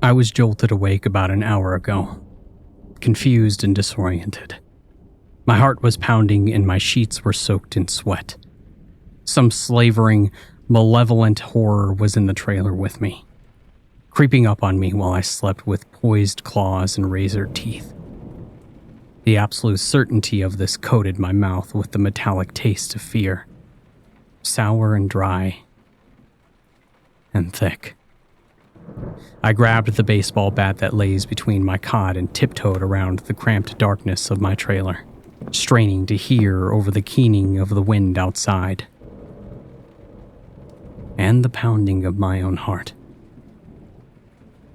I was jolted awake about an hour ago, confused and disoriented. My heart was pounding and my sheets were soaked in sweat. Some slavering, malevolent horror was in the trailer with me, creeping up on me while I slept with poised claws and razored teeth. The absolute certainty of this coated my mouth with the metallic taste of fear, sour and dry and thick. I grabbed the baseball bat that lays between my cot and tiptoed around the cramped darkness of my trailer, straining to hear over the keening of the wind outside and the pounding of my own heart.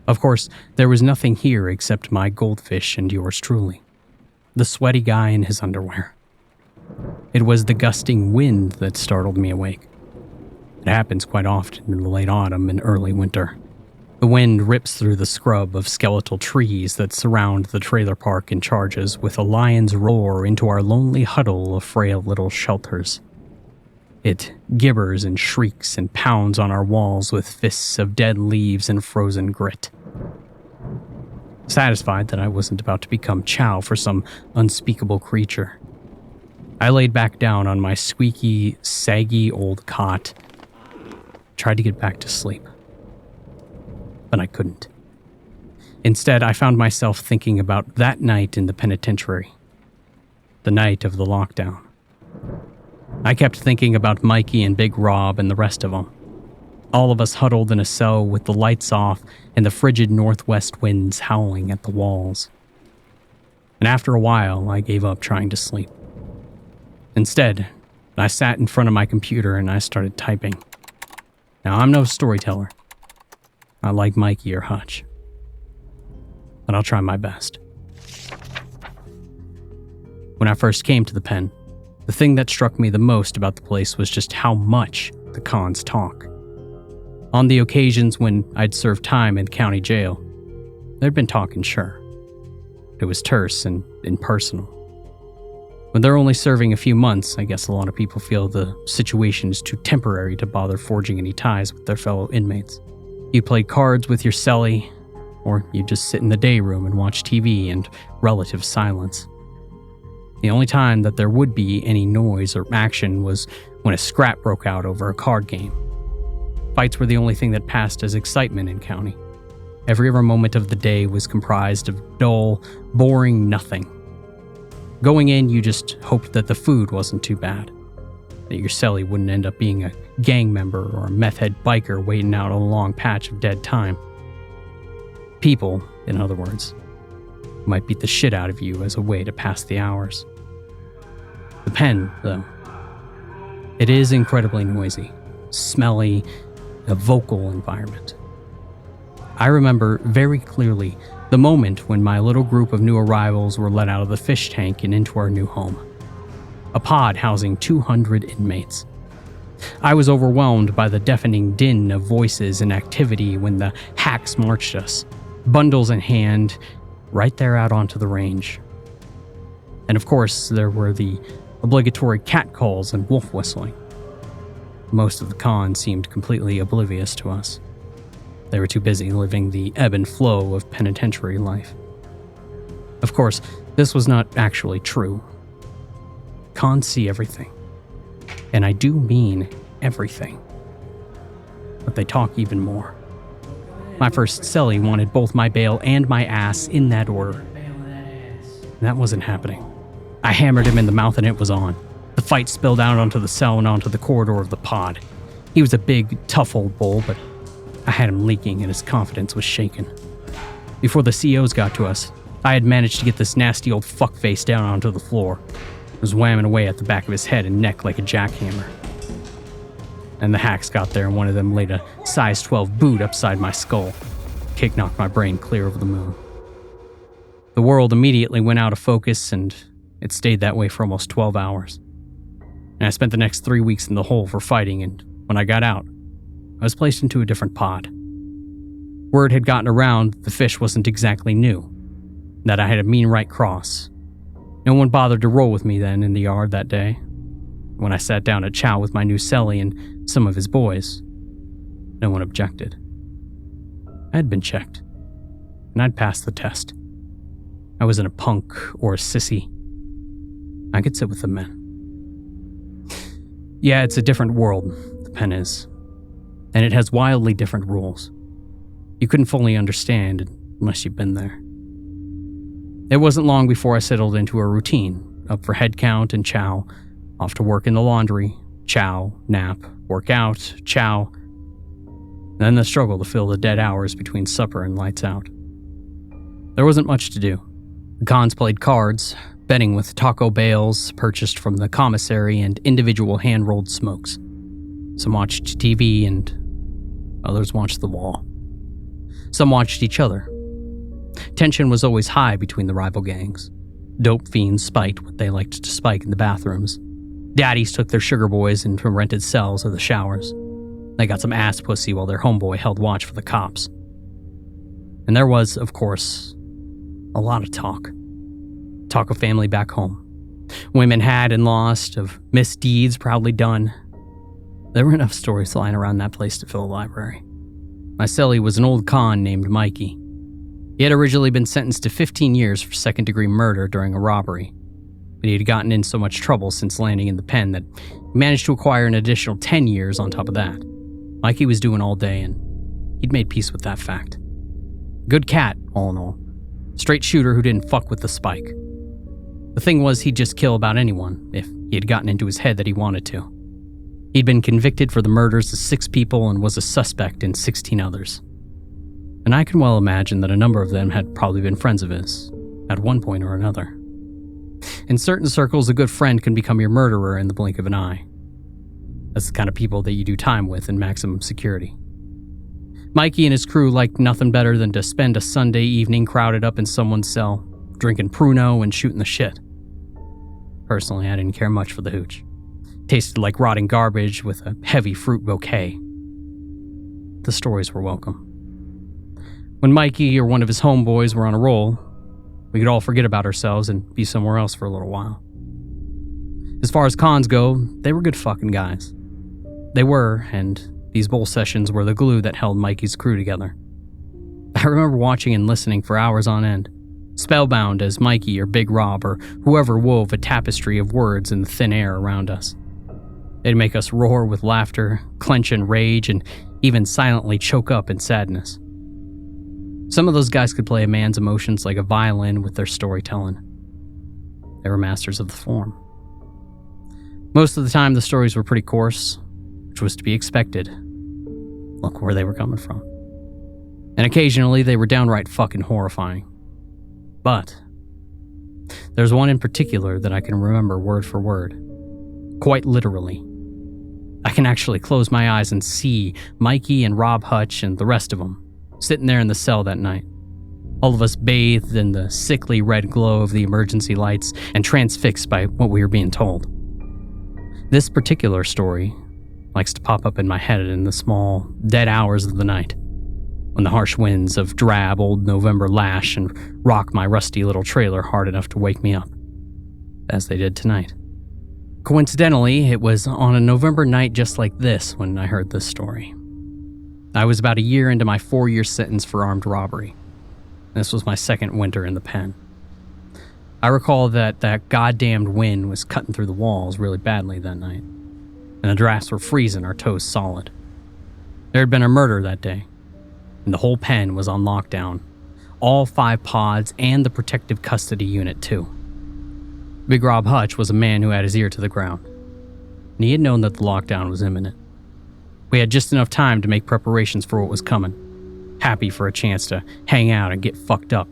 Of course, there was nothing here except my goldfish and yours truly, the sweaty guy in his underwear. It was the gusting wind that startled me awake. It happens quite often in the late autumn and early winter. The wind rips through the scrub of skeletal trees that surround the trailer park and charges with a lion's roar into our lonely huddle of frail little shelters. It gibbers and shrieks and pounds on our walls with fists of dead leaves and frozen grit. Satisfied that I wasn't about to become chow for some unspeakable creature, I laid back down on my squeaky, saggy old cot, tried to get back to sleep. But I couldn't. Instead, I found myself thinking about that night in the penitentiary, the night of the lockdown. I kept thinking about Mikey and Big Rob and the rest of them, all of us huddled in a cell with the lights off and the frigid northwest winds howling at the walls. And after a while, I gave up trying to sleep. Instead, I sat in front of my computer and I started typing. Now, I'm no storyteller, not like Mikey or Hutch, but I'll try my best. When I first came to the pen, the thing that struck me the most about the place was just how much the cons talk. On the occasions when I'd served time in county jail, they'd been talking, sure. It was terse and impersonal. When they're only serving a few months, I guess a lot of people feel the situation is too temporary to bother forging any ties with their fellow inmates. You played cards with your cellie, or you just sit in the day room and watch TV in relative silence. The only time that there would be any noise or action was when a scrap broke out over a card game. Fights were the only thing that passed as excitement in county. Every other moment of the day was comprised of dull, boring nothing. Going in, you just hoped that the food wasn't too bad, that your cellie wouldn't end up being a gang member or a meth head biker waiting out a long patch of dead time. People, in other words, might beat the shit out of you as a way to pass the hours. The pen, though, it is incredibly noisy, smelly, a vocal environment. I remember very clearly the moment when my little group of new arrivals were let out of the fish tank and into our new home, a pod housing 200 inmates. I was overwhelmed by the deafening din of voices and activity when the hacks marched us, bundles in hand, right there out onto the range. And of course, there were the obligatory cat calls and wolf whistling. Most of the con seemed completely oblivious to us. They were too busy living the ebb and flow of penitentiary life. Of course, this was not actually true. Cons see everything. And I do mean everything. But they talk even more. My first cellie wanted both my bail and my ass in that order. That wasn't happening. I hammered him in the mouth and it was on. The fight spilled out onto the cell and onto the corridor of the pod. He was a big, tough old bull, but I had him leaking and his confidence was shaken. Before the COs got to us, I had managed to get this nasty old fuckface down onto the floor. He was whamming away at the back of his head and neck like a jackhammer. And the hacks got there and one of them laid a size 12 boot upside my skull. Kick knocked my brain clear over the moon. The world immediately went out of focus and it stayed that way for almost 12 hours. And I spent the next 3 weeks in the hole for fighting, and when I got out, I was placed into a different pod. Word had gotten around the fish wasn't exactly new, that I had a mean right cross. No one bothered to roll with me then in the yard that day. When I sat down to chow with my new cellie and some of his boys, no one objected. I had been checked. and I'd passed the test. I wasn't a punk or a sissy. I could sit with the men. Yeah, it's a different world, the pen is, and it has wildly different rules. You couldn't fully understand unless you've been there. It wasn't long before I settled into a routine, up for head count and chow, off to work in the laundry, chow, nap, work out, chow, then the struggle to fill the dead hours between supper and lights out. There wasn't much to do. The cons played cards, betting with taco bales purchased from the commissary and individual hand-rolled smokes. Some watched TV and others watched the wall. Some watched each other. Tension was always high between the rival gangs. Dope fiends spiked what they liked to spike in the bathrooms. Daddies took their sugar boys into rented cells or the showers. They got some ass pussy while their homeboy held watch for the cops. And there was, of course, a lot of talk. Talk of family back home. Women had and lost, of misdeeds proudly done. There were enough stories lying around that place to fill a library. My cellie was an old con named Mikey. He had originally been sentenced to 15 years for second-degree murder during a robbery, but he had gotten in so much trouble since landing in the pen that he managed to acquire an additional 10 years on top of that. Mikey was doing all day, and he'd made peace with that fact. Good cat, all in all. Straight shooter who didn't fuck with the spike. The thing was, he'd just kill about anyone if he had gotten into his head that he wanted to. He'd been convicted for the murders of 6 people and was a suspect in 16 others. And I can well imagine that a number of them had probably been friends of his, at one point or another. In certain circles, a good friend can become your murderer in the blink of an eye. That's the kind of people that you do time with in maximum security. Mikey and his crew liked nothing better than to spend a Sunday evening crowded up in someone's cell, drinking Pruno and shooting the shit. Personally, I didn't care much for the hooch. Tasted like rotting garbage with a heavy fruit bouquet. The stories were welcome. When Mikey or one of his homeboys were on a roll, we could all forget about ourselves and be somewhere else for a little while. As far as cons go, they were good fucking guys. They were, and these bowl sessions were the glue that held Mikey's crew together. I remember watching and listening for hours on end, spellbound as Mikey or Big Rob or whoever wove a tapestry of words in the thin air around us. They'd make us roar with laughter, clench in rage, and even silently choke up in sadness. Some of those guys could play a man's emotions like a violin with their storytelling. They were masters of the form. Most of the time, the stories were pretty coarse, which was to be expected. Look where they were coming from. And occasionally, they were downright fucking horrifying. But there's one in particular that I can remember word for word. Quite literally. I can actually close my eyes and see Mikey and Rob Hutch and the rest of them sitting there in the cell that night. All of us bathed in the sickly red glow of the emergency lights and transfixed by what we were being told. This particular story likes to pop up in my head in the small, dead hours of the night, when the harsh winds of drab old November lash and rock my rusty little trailer hard enough to wake me up, as they did tonight. Coincidentally, it was on a November night just like this when I heard this story. I was about a year into my 4-year sentence for armed robbery. This was my second winter in the pen. I recall that goddamned wind was cutting through the walls really badly that night, and the drafts were freezing our toes solid. There had been a murder that day, and the whole pen was on lockdown. All 5 pods and the protective custody unit too. Big Rob Hutch was a man who had his ear to the ground, and he had known that the lockdown was imminent. We had just enough time to make preparations for what was coming, happy for a chance to hang out and get fucked up.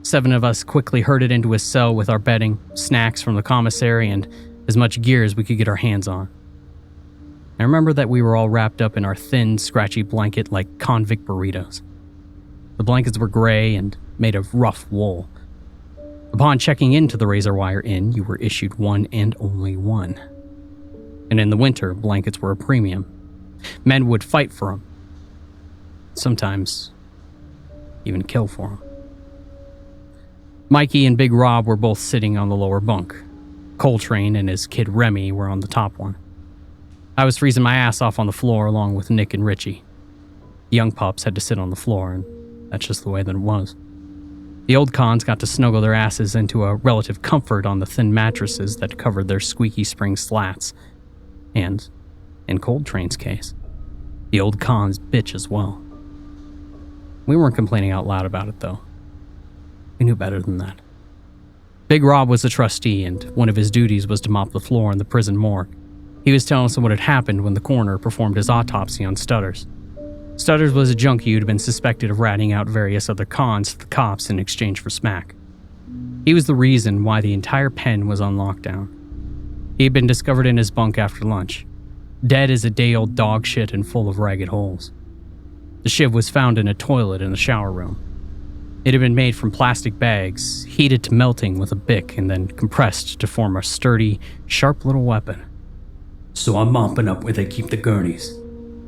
7 of us quickly herded into his cell with our bedding, snacks from the commissary, and as much gear as we could get our hands on. I remember that we were all wrapped up in our thin, scratchy blanket like convict burritos. The blankets were gray and made of rough wool. Upon checking into the Razor Wire Inn, you were issued one and only one. And in the winter, blankets were a premium. Men would fight for them. Sometimes even kill for them. Mikey and Big Rob were both sitting on the lower bunk. Coltrane and his kid Remy were on the top one. I was freezing my ass off on the floor along with Nick and Richie. The young pups had to sit on the floor, and That's just the way that it was. The old cons got to snuggle their asses into a relative comfort on the thin mattresses that covered their squeaky spring slats. And, in Coltrane's case, the old cons bitch as well. We weren't complaining out loud about it, though. We knew better than that. Big Rob was a trustee, and one of his duties was to mop the floor in the prison morgue. He was telling us what had happened when the coroner performed his autopsy on Stutters. Stutters was a junkie who'd been suspected of ratting out various other cons to the cops in exchange for smack. He was the reason why the entire pen was on lockdown. He had been discovered in his bunk after lunch, dead as a day-old dog shit and full of ragged holes. The shiv was found in a toilet in the shower room. It had been made from plastic bags, heated to melting with a bic, and then compressed to form a sturdy, sharp little weapon. So I'm mopping up where they keep the gurneys,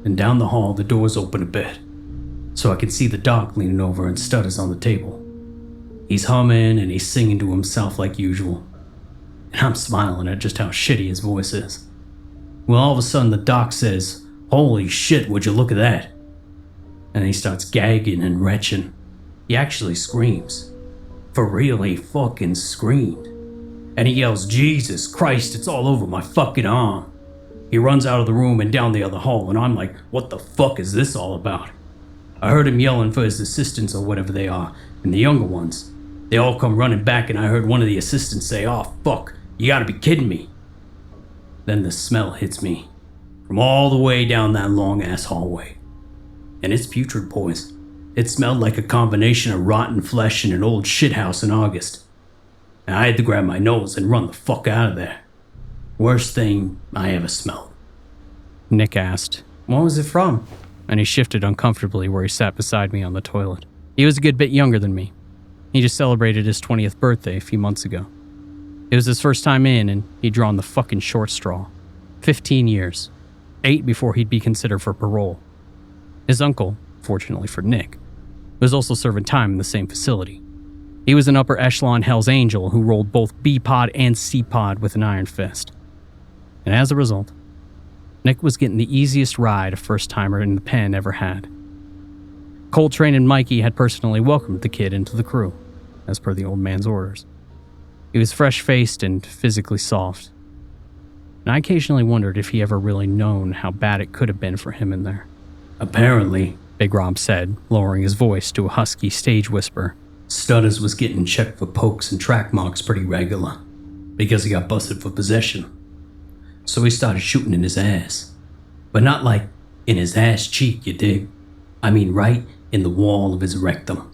and down the hall the doors open a bit, so I can see the doc leaning over and Stutters on the table. He's humming and he's singing to himself like usual, and I'm smiling at just how shitty his voice is. Well, all of a sudden the doc says, "Holy shit, would you look at that?" And he starts gagging and retching. He actually screams. For real, he fucking screamed. And he yells, "Jesus Christ, it's all over my fucking arm." He runs out of the room and down the other hall, and I'm like, what the fuck is this all about? I heard him yelling for his assistants or whatever they are, and the younger ones. They all come running back, and I heard one of the assistants say, "Oh fuck, you gotta be kidding me." Then the smell hits me, from all the way down that long ass hallway. And it's putrid, boys. It smelled like a combination of rotten flesh and an old shithouse in August. And I had to grab my nose and run the fuck out of there. Worst thing I ever smelled. Nick asked, "What was it from?" And he shifted uncomfortably where he sat beside me on the toilet. He was a good bit younger than me. He just celebrated his 20th birthday a few months ago. It was his first time in, and he'd drawn the fucking short straw. 15 years. 8 before he'd be considered for parole. His uncle, fortunately for Nick, was also serving time in the same facility. He was an upper echelon Hell's Angel who rolled both B-Pod and C-Pod with an iron fist. And as a result, Nick was getting the easiest ride a first-timer in the pen ever had. Coltrane and Mikey had personally welcomed the kid into the crew, as per the old man's orders. He was fresh-faced and physically soft, and I occasionally wondered if he ever really known how bad it could have been for him in there. Apparently, Big Rob said, lowering his voice to a husky stage whisper, Stutters was getting checked for pokes and track marks pretty regular, because he got busted for possession. So he started shooting in his ass. But not like in his ass cheek, you dig? I mean right in the wall of his rectum.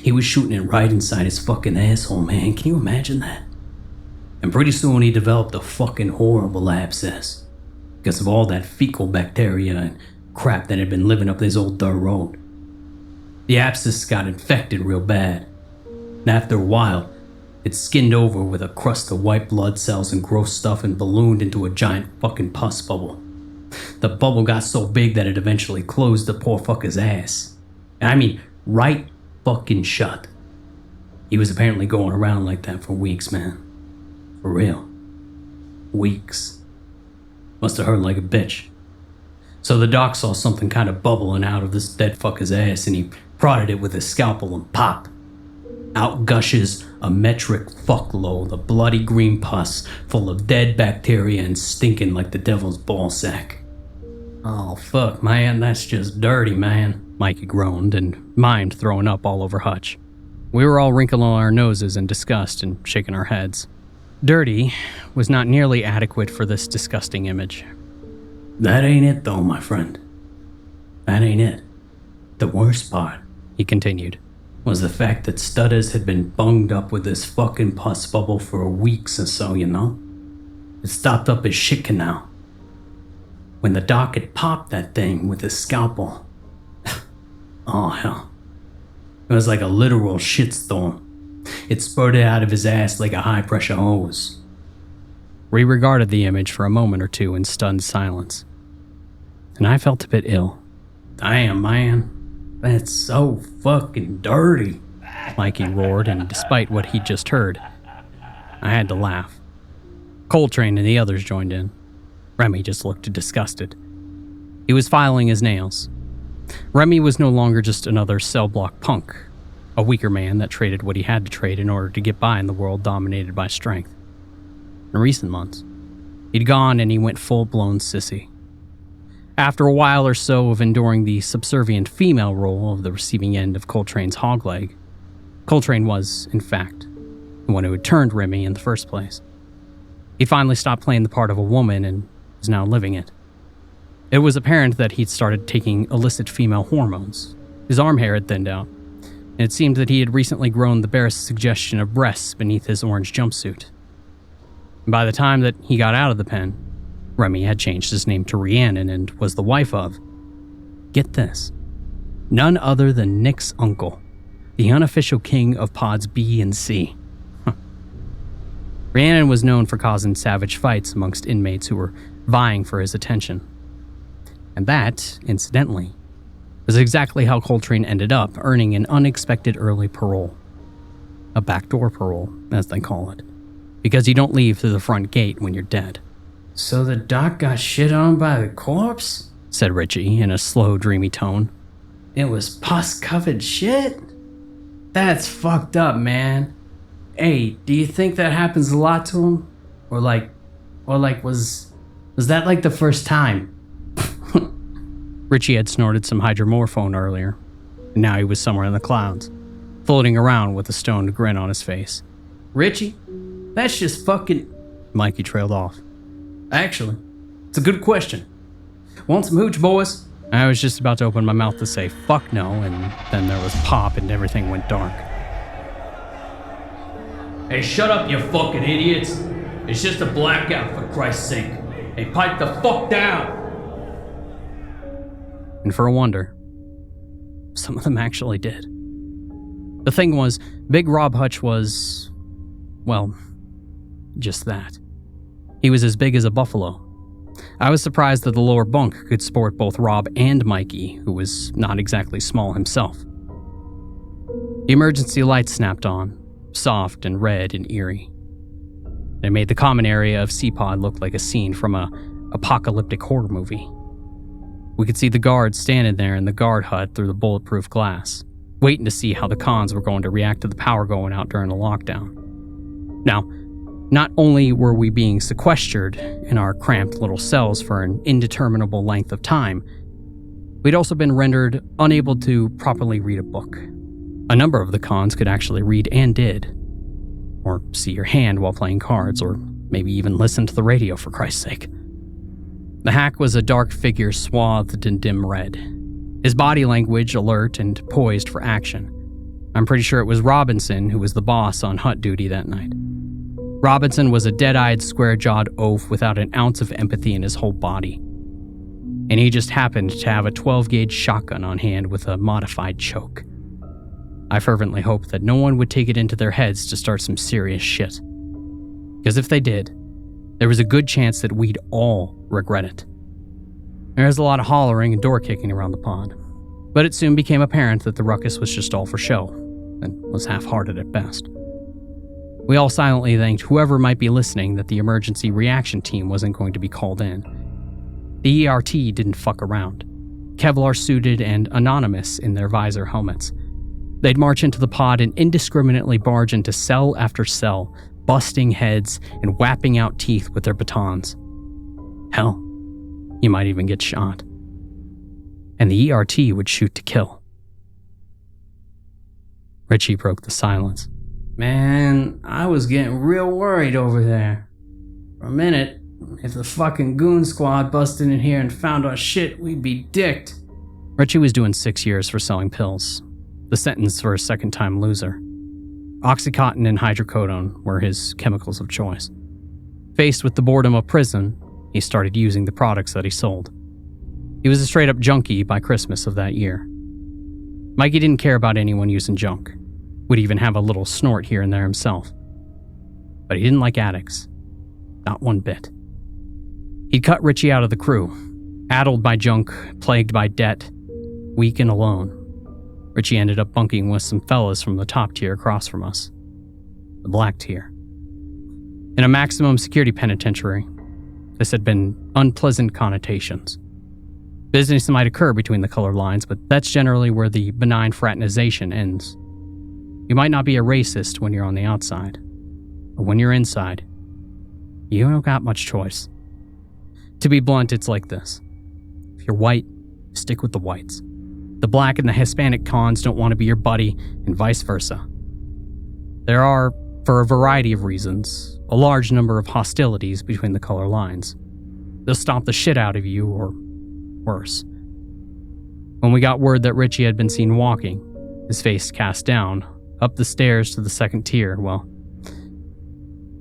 He was shooting it right inside his fucking asshole, man. Can you imagine that? And pretty soon he developed a fucking horrible abscess, because of all that fecal bacteria and crap that had been living up this old dirt road. The abscess got infected real bad, and after a while, it skinned over with a crust of white blood cells and gross stuff and ballooned into a giant fucking pus bubble. The bubble got so big that it eventually closed the poor fucker's ass. And I mean, right fucking shut. He was apparently going around like that for weeks, man. For real. Weeks. Must have hurt like a bitch. So the doc saw something kind of bubbling out of this dead fucker's ass, and he prodded it with his scalpel and pop. Out gushes a metric fuckload of bloody green pus full of dead bacteria and stinking like the devil's ballsack. Oh fuck, man, that's just dirty, man, Mikey groaned and mimed throwing up all over Hutch. We were all wrinkling our noses in disgust and shaking our heads. Dirty was not nearly adequate for this disgusting image. That ain't it though, my friend. That ain't it. The worst part, he continued, was the fact that Stutters had been bunged up with this fucking pus bubble for weeks or so, you know? It stopped up his shit canal. When the doc had popped that thing with his scalpel, oh hell. It was like a literal shitstorm. It spurted out of his ass like a high-pressure hose. We regarded the image for a moment or two in stunned silence, and I felt a bit ill. Damn, man. That's so fucking dirty, Mikey roared, and despite what he'd just heard, I had to laugh. Coltrane and the others joined in. Remy just looked disgusted. He was filing his nails. Remy was no longer just another cell block punk, a weaker man that traded what he had to trade in order to get by in the world dominated by strength. In recent months, he'd gone and he went full-blown sissy. After a while or so of enduring the subservient female role of the receiving end of Coltrane's hogleg, Coltrane was, in fact, the one who had turned Remy in the first place. He finally stopped playing the part of a woman and was now living it. It was apparent that he'd started taking illicit female hormones. His arm hair had thinned out, and it seemed that he had recently grown the barest suggestion of breasts beneath his orange jumpsuit. And by the time that he got out of the pen, Remy had changed his name to Rhiannon and was the wife of, get this, none other than Nick's uncle, the unofficial king of pods B and C. Rhiannon was known for causing savage fights amongst inmates who were vying for his attention. And that, incidentally, was exactly how Coltrane ended up earning an unexpected early parole. A backdoor parole, as they call it, because you don't leave through the front gate when you're dead. So the doc got shit on by the corpse? Said Richie in a slow, dreamy tone. It was pus-covered shit? That's fucked up, man. Hey, do you think that happens a lot to him? Or was that like the first time? Richie had snorted some hydromorphone earlier, and now he was somewhere in the clouds, floating around with a stoned grin on his face. Richie, that's just fucking... Mikey trailed off. Actually, it's a good question. Want some hooch, boys? I was just about to open my mouth to say fuck no, and then there was pop and everything went dark. Hey, shut up, you fucking idiots. It's just a blackout, for Christ's sake. Hey, pipe the fuck down. And for a wonder, some of them actually did. The thing was, Big Rob Hutch was, well, just that. He was as big as a buffalo. I was surprised that the lower bunk could sport both Rob and Mikey, who was not exactly small himself. The emergency lights snapped on, soft and red and eerie. It made the common area of C-Pod look like a scene from a apocalyptic horror movie. We could see the guards standing there in the guard hut through the bulletproof glass, waiting to see how the cons were going to react to the power going out during the lockdown. Now, not only were we being sequestered in our cramped little cells for an indeterminable length of time, we'd also been rendered unable to properly read a book. A number of the cons could actually read and did. Or see your hand while playing cards, or maybe even listen to the radio for Christ's sake. The hack was a dark figure swathed in dim red, his body language alert and poised for action. I'm pretty sure it was Robinson who was the boss on hut duty that night. Robinson was a dead-eyed, square-jawed oaf without an ounce of empathy in his whole body. And he just happened to have a 12-gauge shotgun on hand with a modified choke. I fervently hoped that no one would take it into their heads to start some serious shit. Because if they did, there was a good chance that we'd all regret it. There was a lot of hollering and door kicking around the pod, but it soon became apparent that the ruckus was just all for show, and was half-hearted at best. We all silently thanked whoever might be listening that the emergency reaction team wasn't going to be called in. The ERT didn't fuck around, Kevlar-suited and anonymous in their visor helmets. They'd march into the pod and indiscriminately barge into cell after cell, busting heads and whapping out teeth with their batons. Hell, you might even get shot. And the ERT would shoot to kill. Richie broke the silence. Man, I was getting real worried over there. For a minute, if the fucking goon squad busted in here and found our shit, we'd be dicked. Richie was doing 6 years for selling pills, the sentence for a second-time loser. Oxycontin and hydrocodone were his chemicals of choice. Faced with the boredom of prison, he started using the products that he sold. He was a straight-up junkie by Christmas of that year. Mikey didn't care about anyone using junk. Would even have a little snort here and there himself. But he didn't like addicts. Not one bit. He'd cut Richie out of the crew, addled by junk, plagued by debt, weak and alone. Richie ended up bunking with some fellas from the top tier across from us. The black tier. In a maximum security penitentiary, this had been unpleasant connotations. Business might occur between the color lines, but that's generally where the benign fraternization ends. You might not be a racist when you're on the outside, but when you're inside, you don't got much choice. To be blunt, it's like this. If you're white, stick with the whites. The black and the Hispanic cons don't want to be your buddy, and vice versa. There are, for a variety of reasons, a large number of hostilities between the color lines. They'll stomp the shit out of you, or worse. When we got word that Richie had been seen walking, his face cast down, up the stairs to the second tier, well,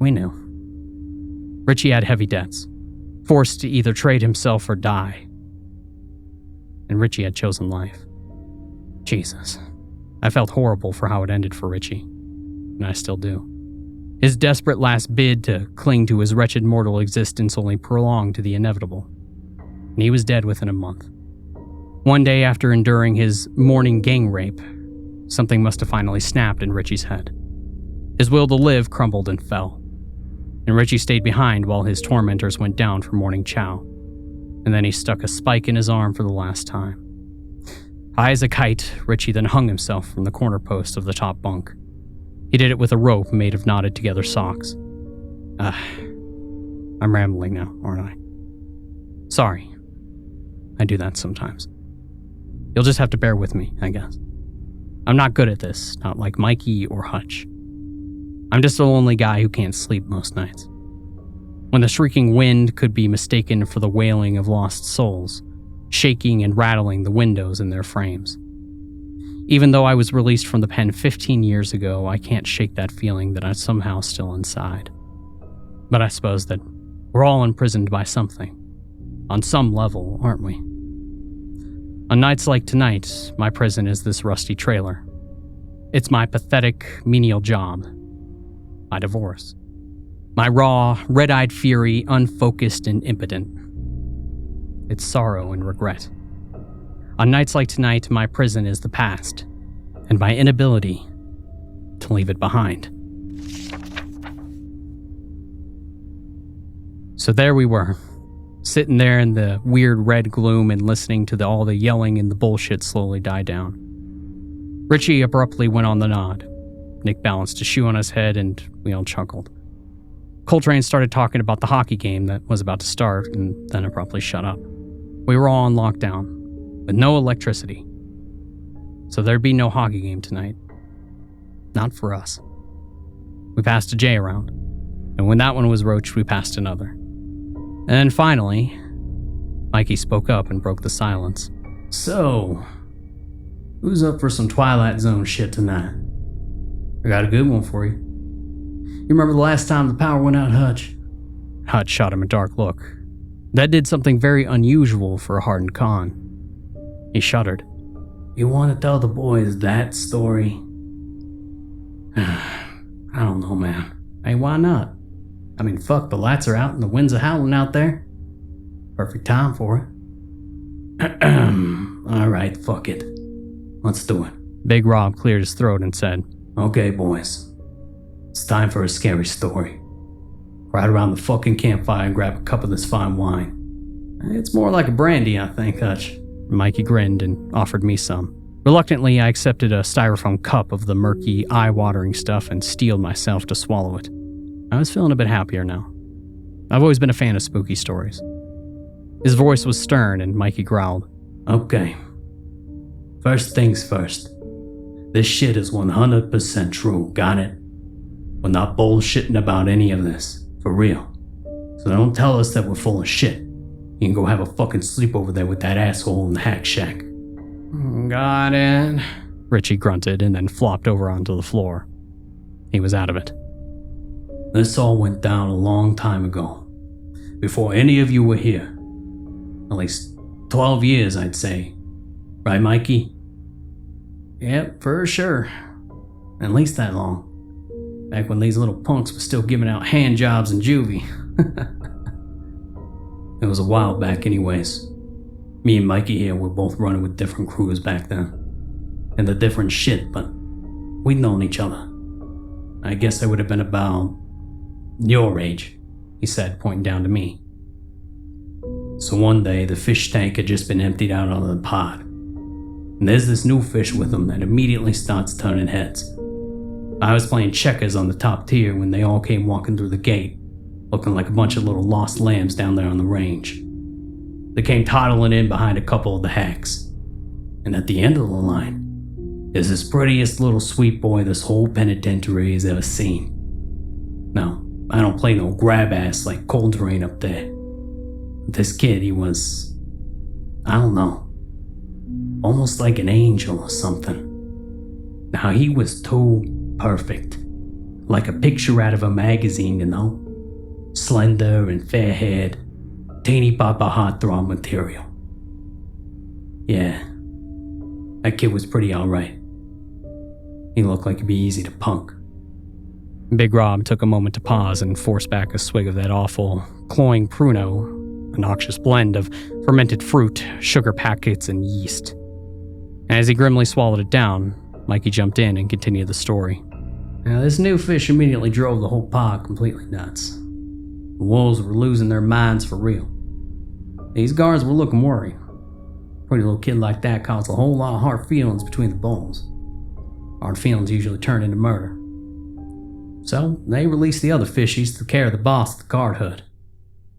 we knew. Richie had heavy debts, forced to either trade himself or die. And Richie had chosen life. Jesus. I felt horrible for how it ended for Richie, and I still do. His desperate last bid to cling to his wretched mortal existence only prolonged to the inevitable, and he was dead within a month. One day after enduring his morning gang rape, something must have finally snapped in Richie's head. His will to live crumbled and fell, and Richie stayed behind while his tormentors went down for morning chow, and then he stuck a spike in his arm for the last time. High as a kite, Richie then hung himself from the corner post of the top bunk. He did it with a rope made of knotted together socks. I'm rambling now, aren't I? Sorry. I do that sometimes. You'll just have to bear with me, I guess. I'm not good at this, not like Mikey or Hutch. I'm just a lonely guy who can't sleep most nights. When the shrieking wind could be mistaken for the wailing of lost souls, shaking and rattling the windows in their frames. Even though I was released from the pen 15 years ago, I can't shake that feeling that I'm somehow still inside. But I suppose that we're all imprisoned by something. On some level, aren't we? On nights like tonight, my prison is this rusty trailer. It's my pathetic, menial job. My divorce. My raw, red-eyed fury, unfocused and impotent. It's sorrow and regret. On nights like tonight, my prison is the past, and my inability to leave it behind. So there we were, sitting there in the weird red gloom and listening to all the yelling and the bullshit slowly die down. Richie abruptly went on the nod. Nick balanced a shoe on his head, and we all chuckled. Coltrane started talking about the hockey game that was about to start, and then abruptly shut up. We were all on lockdown, with no electricity. So there'd be no hockey game tonight. Not for us. We passed a J around, and when that one was roached, we passed another. And then finally, Mikey spoke up and broke the silence. So, who's up for some Twilight Zone shit tonight? I got a good one for you. You remember the last time the power went out, Hutch? Hutch shot him a dark look. That did something very unusual for a hardened con. He shuddered. You want to tell the boys that story? I don't know, man. Hey, why not? I mean, fuck, the lights are out and the winds are howling out there. Perfect time for it. Alright, fuck it. Let's do it. Big Rob cleared his throat and said, Okay, boys. It's time for a scary story. Right around the fucking campfire and grab a cup of this fine wine. It's more like a brandy, I think, Hutch. Mikey grinned and offered me some. Reluctantly, I accepted a styrofoam cup of the murky, eye-watering stuff and steeled myself to swallow it. I was feeling a bit happier now. I've always been a fan of spooky stories. His voice was stern and Mikey growled. Okay. First things first. This shit is 100% true, got it? We're not bullshitting about any of this. For real. So don't tell us that we're full of shit. You can go have a fucking sleep over there with that asshole in the hack shack. Got it. Richie grunted and then flopped over onto the floor. He was out of it. This all went down a long time ago. Before any of you were here. At least 12 years, I'd say. Right, Mikey? Yep, for sure. At least that long. Back when these little punks were still giving out hand jobs in juvie. It was a while back anyways. Me and Mikey here were both running with different crews back then. And the different shit, but we'd known each other. I guess I would have been about your age, he said, pointing down to me. So one day, the fish tank had just been emptied out onto the pod. And there's this new fish with them that immediately starts turning heads. I was playing checkers on the top tier when they all came walking through the gate, looking like a bunch of little lost lambs down there on the range. They came toddling in behind a couple of the hacks. And at the end of the line, is this prettiest little sweet boy this whole penitentiary has ever seen. No, I don't play no grab ass like Coltrane up there. This kid, he was, I don't know, almost like an angel or something. Now he was too perfect, like a picture out of a magazine, you know? Slender and fair-haired, teeny papa heartthrob material. Yeah, that kid was pretty alright. He looked like he'd be easy to punk. Big Rob took a moment to pause and force back a swig of that awful, cloying Pruno, a noxious blend of fermented fruit, sugar packets, and yeast. As he grimly swallowed it down, Mikey jumped in and continued the story. Now, this new fish immediately drove the whole pod completely nuts. The wolves were losing their minds for real. These guards were looking worried. A pretty little kid like that caused a whole lot of hard feelings between the bulls. Hard feelings usually turn into murder. So, they released the other fishies to care of the boss of the guard hood.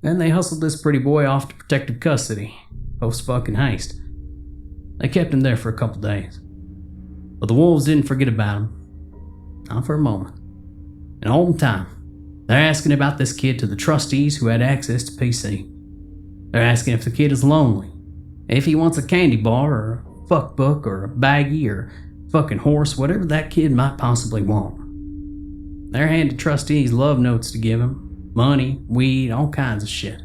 Then they hustled this pretty boy off to protective custody, post-fucking haste. They kept him there for a couple days. But the wolves didn't forget about him. Not for a moment. And all the time, they're asking about this kid to the trustees who had access to PC. They're asking if the kid is lonely, if he wants a candy bar or a fuck book or a baggie or a fucking horse, whatever that kid might possibly want. They're handing trustees love notes to give him, money, weed, all kinds of shit.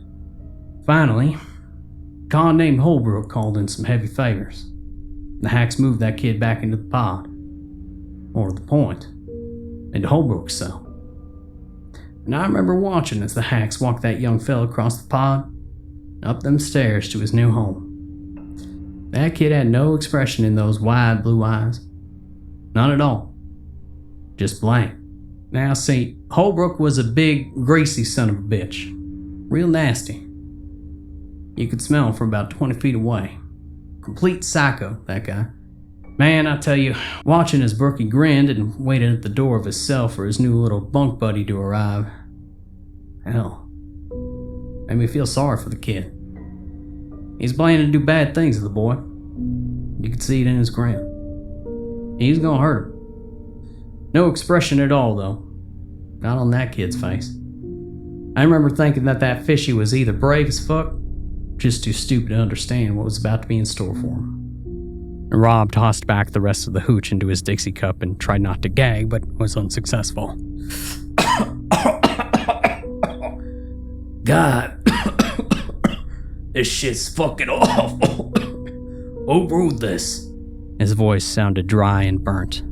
Finally, a con named Holbrook called in some heavy favors. The hacks moved that kid back into the pod. Or the point, into Holbrook's cell. And I remember watching as the hacks walked that young fella across the pod, up them stairs to his new home. That kid had no expression in those wide blue eyes. None at all. Just blank. Now see, Holbrook was a big, greasy son of a bitch. Real nasty. You could smell him from about 20 feet away. Complete psycho, that guy. Man, I tell you, watching as Brookie grinned and waited at the door of his cell for his new little bunk buddy to arrive. Hell, made me feel sorry for the kid. He's planning to do bad things to the boy. You could see it in his grin. He's gonna hurt him. No expression at all, though. Not on that kid's face. I remember thinking that fishy was either brave as fuck, or just too stupid to understand what was about to be in store for him. And Rob tossed back the rest of the hooch into his Dixie cup and tried not to gag, but was unsuccessful. God, this shit's fucking awful. Who brewed this? His voice sounded dry and burnt.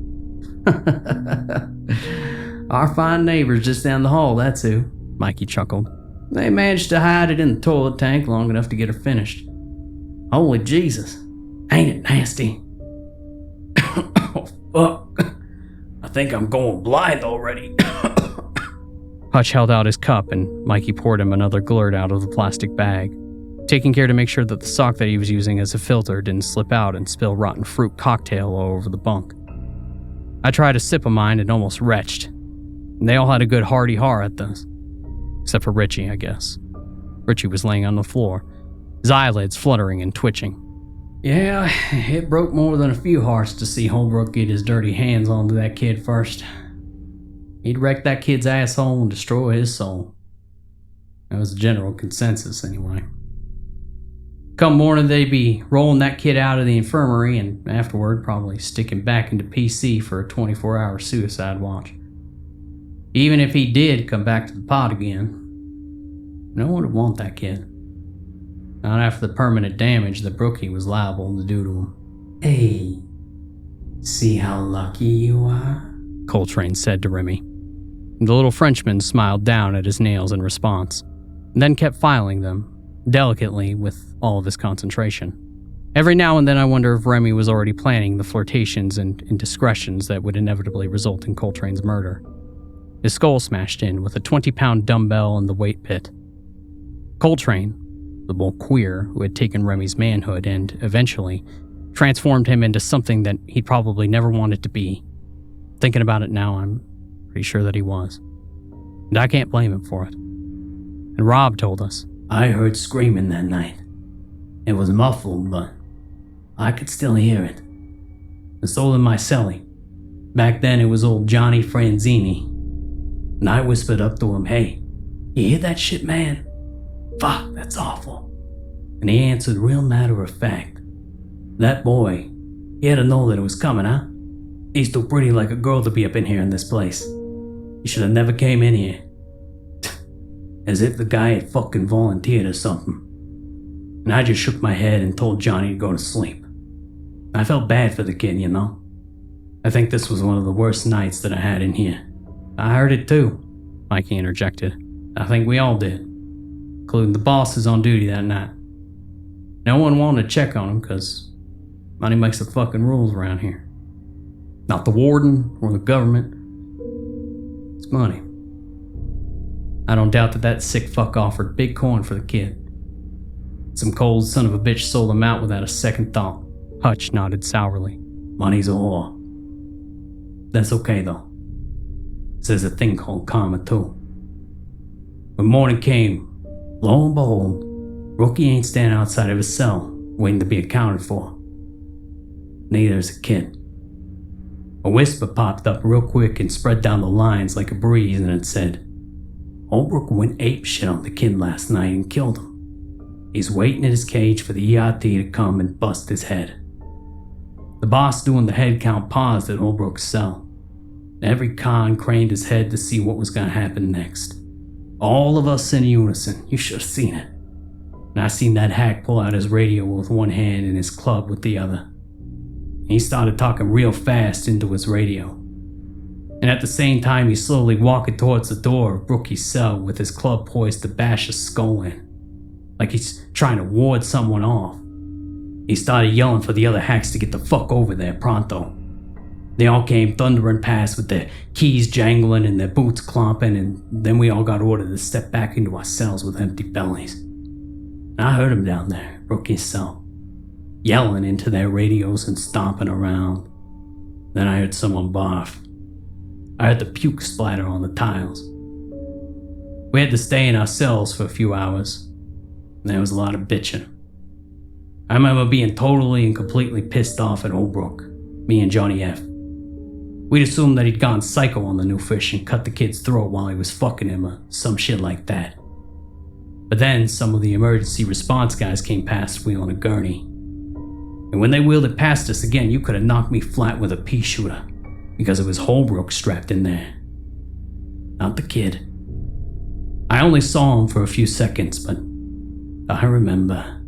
Our fine neighbors just down the hall, that's who. Mikey chuckled. They managed to hide it in the toilet tank long enough to get her finished. Holy Jesus, ain't it nasty? Oh, fuck. I think I'm going blind already. Hutch held out his cup and Mikey poured him another glurt out of the plastic bag, taking care to make sure that the sock that he was using as a filter didn't slip out and spill rotten fruit cocktail all over the bunk. I tried a sip of mine and almost retched. And they all had a good hearty har at those. Except for Richie, I guess. Richie was laying on the floor, his eyelids fluttering and twitching. Yeah, it broke more than a few hearts to see Holbrook get his dirty hands onto that kid first. He'd wreck that kid's asshole and destroy his soul. That was the general consensus, anyway. Come morning, they'd be rolling that kid out of the infirmary and afterward probably stick him back into PC for a 24-hour suicide watch. Even if he did come back to the pod again, no one would want that kid. Not after the permanent damage that Brookie was liable to do to him. Hey, see how lucky you are? Coltrane said to Remy. The little Frenchman smiled down at his nails in response, and then kept filing them, delicately with all of his concentration. Every now and then I wonder if Remy was already planning the flirtations and indiscretions that would inevitably result in Coltrane's murder. His skull smashed in with a 20-pound dumbbell in the weight pit. Coltrane, the bull queer who had taken Remy's manhood and, eventually, transformed him into something that he'd probably never wanted to be. Thinking about it now, I'm pretty sure that he was. And I can't blame him for it. And Rob told us, I heard screaming that night. It was muffled, but I could still hear it. And so did my cellie. Back then it was old Johnny Franzini. And I whispered up to him, hey, you hear that shit, man? Fuck, that's awful. And he answered real matter of fact. That boy, he had to know that it was coming, huh? He's too pretty like a girl to be up in here in this place. He should have never came in here. As if the guy had fucking volunteered or something. And I just shook my head and told Johnny to go to sleep. I felt bad for the kid, you know? I think this was one of the worst nights that I had in here. I heard it too, Mikey interjected. I think we all did, including the bosses on duty that night. No one wanted to check on him because money makes the fucking rules around here. Not the warden or the government. It's money. I don't doubt that sick fuck offered big coin for the kid. Some cold son of a bitch sold him out without a second thought. Hutch nodded sourly. Money's a whore. That's okay though. There's a thing called karma too. When morning came, lo and behold, Rookie ain't standing outside of his cell, waiting to be accounted for. Neither is the kid. A whisper popped up real quick and spread down the lines like a breeze, and it said, Holbrook went apeshit on the kid last night and killed him. He's waiting in his cage for the ERT to come and bust his head. The boss doing the head count paused at Holbrook's cell. Every con craned his head to see what was going to happen next. All of us in unison. You should have seen it. And I seen that hack pull out his radio with one hand and his club with the other. He started talking real fast into his radio. And at the same time, he's slowly walking towards the door of Rookie's cell with his club poised to bash his skull in. Like he's trying to ward someone off. He started yelling for the other hacks to get the fuck over there pronto. They all came thundering past with their keys jangling and their boots clomping, and then we all got ordered to step back into our cells with empty bellies. And I heard him down there, Rookie's cell, yelling into their radios and stomping around. Then I heard someone barf. I heard the puke splatter on the tiles. We had to stay in our cells for a few hours. There was a lot of bitching. I remember being totally and completely pissed off at Holbrook, me and Johnny F. We'd assumed that he'd gone psycho on the new fish and cut the kid's throat while he was fucking him or some shit like that. But then some of the emergency response guys came past wheeling a gurney. And when they wheeled it past us again, you could have knocked me flat with a pea shooter because it was Holbrook strapped in there. Not the kid. I only saw him for a few seconds, but I remember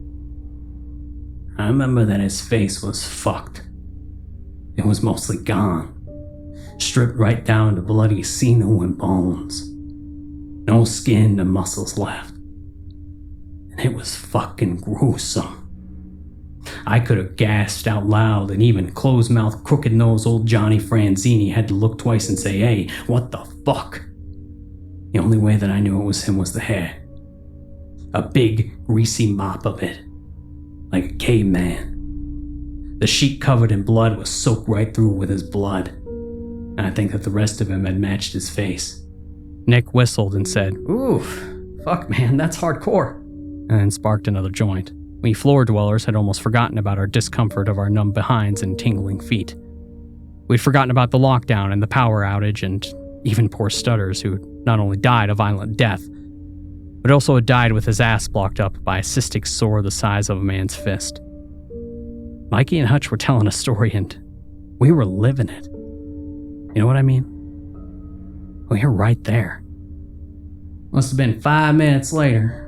that his face was fucked. It was mostly gone. Stripped right down to bloody sinew and bones. No skin or muscles left. And it was fucking gruesome. I could have gasped out loud, and even closed-mouthed, crooked-nosed old Johnny Franzini had to look twice and say, hey, what the fuck? The only way that I knew it was him was the hair. A big, greasy mop of it. Like a caveman. The sheet covered in blood was soaked right through with his blood. And I think that the rest of him had matched his face. Nick whistled and said, Oof, fuck man, that's hardcore. And then sparked another joint. We floor dwellers had almost forgotten about our discomfort of our numb behinds and tingling feet. We'd forgotten about the lockdown and the power outage and even poor Stutters, who not only died a violent death, but also had died with his ass blocked up by a cystic sore the size of a man's fist. Mikey and Hutch were telling a story and we were living it. You know what I mean? We were right there. Must have been 5 minutes later.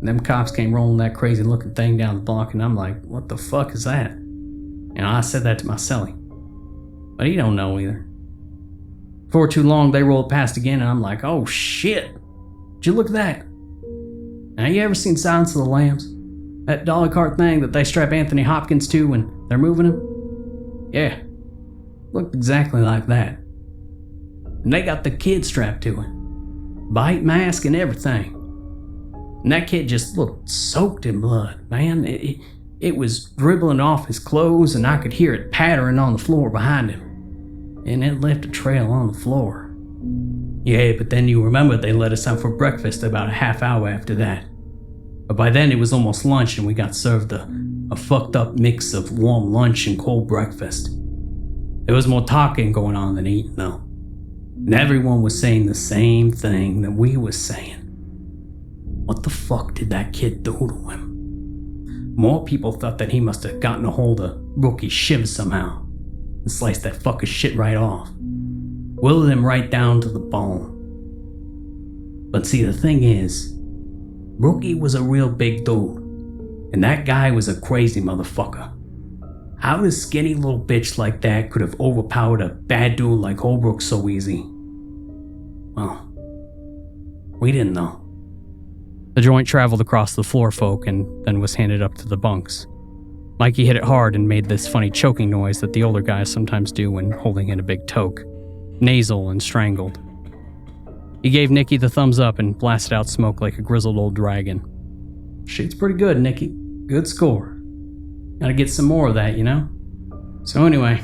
Them cops came rolling that crazy looking thing down the block, and I'm like, what the fuck is that? You know, I said that to my cellie. But he don't know either. Before too long, they rolled past again, and I'm like, oh shit. Did you look at that? Now, you ever seen Silence of the Lambs? That dolly cart thing that they strap Anthony Hopkins to when they're moving him? Yeah. Looked exactly like that. And they got the kid strapped to it. Bite mask and everything. And that kid just looked soaked in blood, man. It was dribbling off his clothes, and I could hear it pattering on the floor behind him. And it left a trail on the floor. Yeah, but then you remember they let us out for breakfast about a half hour after that. But by then it was almost lunch, and we got served a fucked up mix of warm lunch and cold breakfast. There was more talking going on than eating, though. And everyone was saying the same thing that we was saying. What the fuck did that kid do to him? More people thought that he must have gotten a hold of Rookie's shiv somehow and sliced that fucker's shit right off. Willed him right down to the bone. But see, the thing is, Rookie was a real big dude, and that guy was a crazy motherfucker. How this skinny little bitch like that could have overpowered a bad dude like Holbrook so easy? Well, we didn't know. The joint traveled across the floor folk and then was handed up to the bunks. Mikey hit it hard and made this funny choking noise that the older guys sometimes do when holding in a big toke, nasal and strangled. He gave Nicky the thumbs up and blasted out smoke like a grizzled old dragon. Shit's pretty good, Nicky. Good score. Gotta get some more of that, you know? So anyway,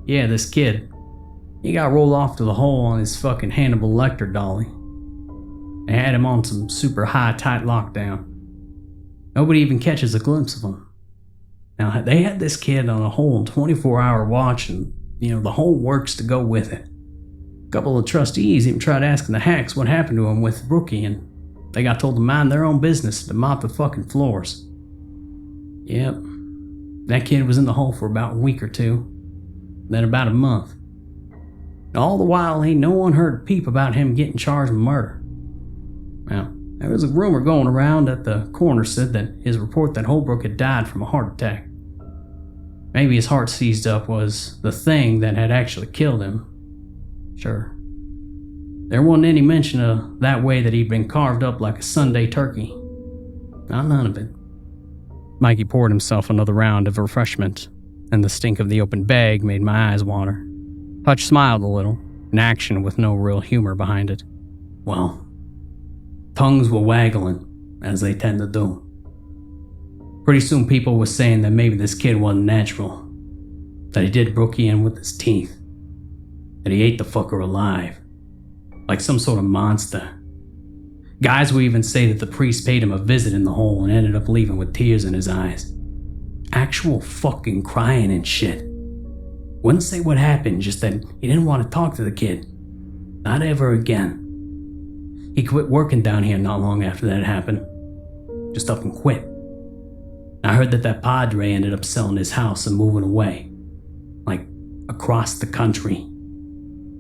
yeah, this kid, he got rolled off to the hole on his fucking Hannibal Lecter dolly. They had him on some super high, tight lockdown. Nobody even catches a glimpse of him. Now, they had this kid on a whole 24-hour watch, and, the whole works to go with it. A couple of trustees even tried asking the hacks what happened to him with Rookie, and they got told to mind their own business and to mop the fucking floors. Yep, that kid was in the hole for about a week or two, then about a month. And all the while, ain't no one heard a peep about him getting charged with murder. Now, there was a rumor going around that the coroner said that his report that Holbrook had died from a heart attack. Maybe his heart seized up was the thing that had actually killed him. Sure. There wasn't any mention of that way that he'd been carved up like a Sunday turkey. Not none of it. Mikey poured himself another round of refreshment, and the stink of the open bag made my eyes water. Hutch smiled a little, an action with no real humor behind it. Well, tongues were waggling, as they tend to do. Pretty soon people were saying that maybe this kid wasn't natural, that he did Brookie in with his teeth, that he ate the fucker alive, like some sort of monster. Guys would even say that the priest paid him a visit in the hole and ended up leaving with tears in his eyes. Actual fucking crying and shit. Wouldn't say what happened, just that he didn't want to talk to the kid. Not ever again. He quit working down here not long after that happened. Just up and quit. I heard that padre ended up selling his house and moving away. Like, across the country.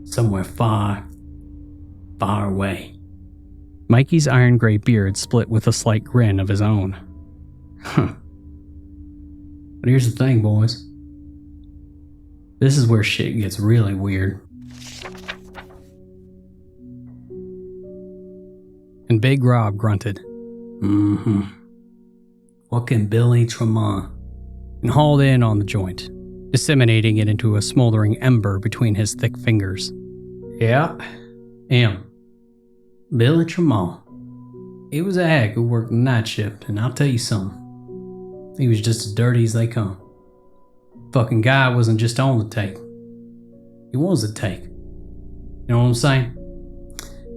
Somewhere far, far away. Mikey's iron gray beard split with a slight grin of his own. Huh. But here's the thing, boys. This is where shit gets really weird. And Big Rob grunted. Mm-hmm. Fucking Billy Truman. And hauled in on the joint, disseminating it into a smoldering ember between his thick fingers. Yep. Billy Truman. He was a hack who worked the night shift, and I'll tell you something. He was just as dirty as they come. Fucking guy wasn't just on the take. He was a take. You know what I'm saying?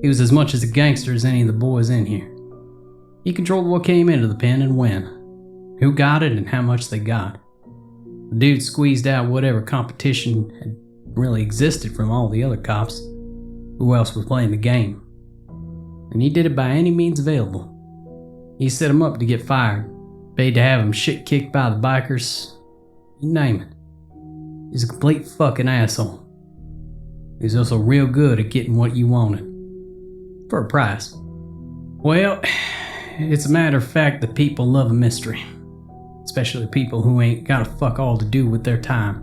He was as much as a gangster as any of the boys in here. He controlled what came into the pen and when, who got it and how much they got. The dude squeezed out whatever competition had really existed from all the other cops. Who else was playing the game? And he did it by any means available. He set him up to get fired, paid to have him shit kicked by the bikers. You name it. He's a complete fucking asshole. He's also real good at getting what you wanted. For a price. Well, it's a matter of fact that people love a mystery. Especially people who ain't got a fuck all to do with their time.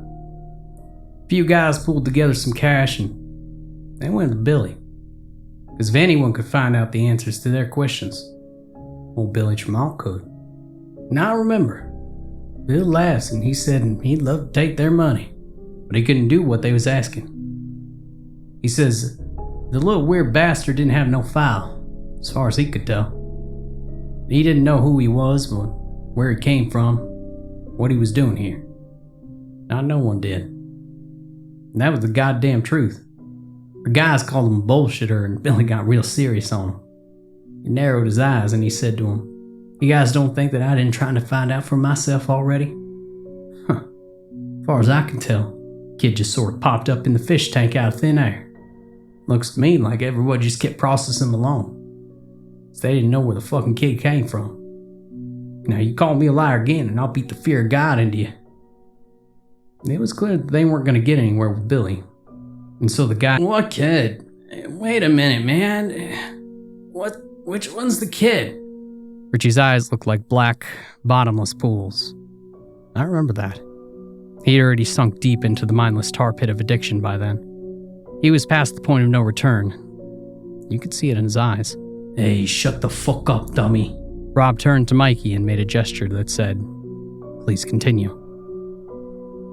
A few guys pulled together some cash and they went to Billy. Because if anyone could find out the answers to their questions, old Billy Tramal could. Now remember, Bill laughs and he said he'd love to take their money, but he couldn't do what they was asking. He says the little weird bastard didn't have no file, as far as he could tell. He didn't know who he was, or where he came from, what he was doing here. Not no one did. And that was the goddamn truth. The guys called him a bullshitter, and Billy got real serious on him. He narrowed his eyes and he said to him, "You guys don't think that I didn't try to find out for myself already?" Huh. As far as I can tell, kid just sort of popped up in the fish tank out of thin air. Looks to me like everyone just kept processing him along. So they didn't know where the fucking kid came from. Now you call me a liar again and I'll beat the fear of God into you. It was clear that they weren't going to get anywhere with Billy. And so the guy, "What kid? Wait a minute, man. Which one's the kid?" Richie's eyes looked like black, bottomless pools. I remember that. He'd already sunk deep into the mindless tar pit of addiction by then. He was past the point of no return. You could see it in his eyes. "Hey, shut the fuck up, dummy." Rob turned to Mikey and made a gesture that said, "Please continue."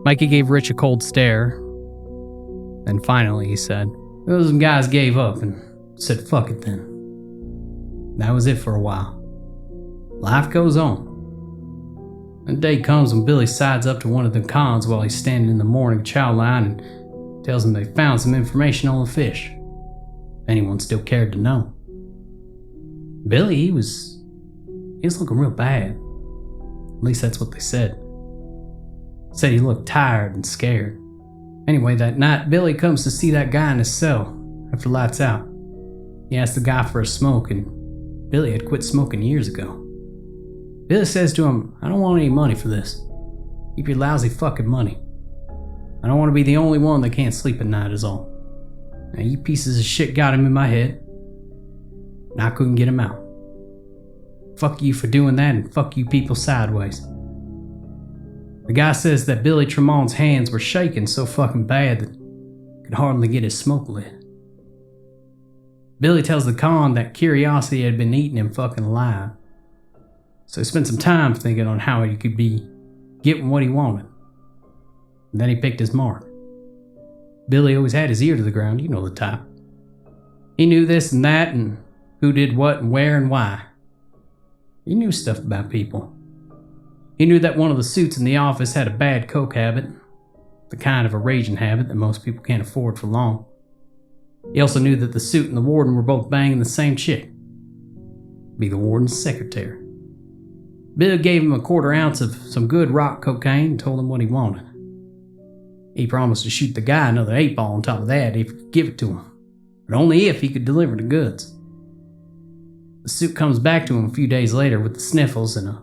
Mikey gave Rich a cold stare. Then finally he said, "Those guys gave up and said fuck it then. That was it for a while. Life goes on. A day comes when Billy sides up to one of the cons while he's standing in the morning chow line and tells them they found some information on the fish. If anyone still cared to know. Billy, he was looking real bad. At least that's what they said. Said he looked tired and scared. Anyway, that night, Billy comes to see that guy in his cell after lights out. He asked the guy for a smoke, and Billy had quit smoking years ago. Billy says to him, "I don't want any money for this. Keep your lousy fucking money. I don't want to be the only one that can't sleep at night is all. Now you pieces of shit got him in my head, and I couldn't get him out. Fuck you for doing that, and fuck you people sideways." The guy says that Billy Tremont's hands were shaking so fucking bad that he could hardly get his smoke lit. Billy tells the con that curiosity had been eating him fucking alive. So he spent some time thinking on how he could be getting what he wanted. And then he picked his mark. Billy always had his ear to the ground, you know the type. He knew this and that and who did what and where and why. He knew stuff about people. He knew that one of the suits in the office had a bad coke habit, the kind of a raging habit that most people can't afford for long. He also knew that the suit and the warden were both banging the same chick. Be the warden's secretary. Bill gave him a 1/4 ounce of some good rock cocaine and told him what he wanted. He promised to shoot the guy another 8-ball on top of that if he could give it to him, but only if he could deliver the goods. The suit comes back to him a few days later with the sniffles and a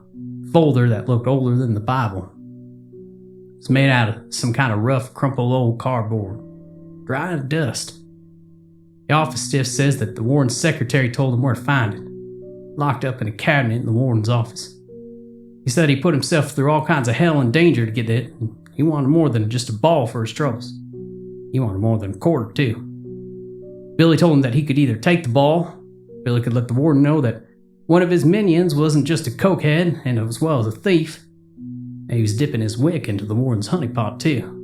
folder that looked older than the Bible. It's made out of some kind of rough, crumpled old cardboard, dry as dust. The office stiff says that the warden's secretary told him where to find it, locked up in a cabinet in the warden's office. He said he put himself through all kinds of hell and danger to get it, and he wanted more than just a ball for his troubles. He wanted more than a quarter, too. Billy told him that he could either take the ball, Billy could let the warden know that one of his minions wasn't just a cokehead, and as well as a thief, and he was dipping his wick into the warden's honeypot, too.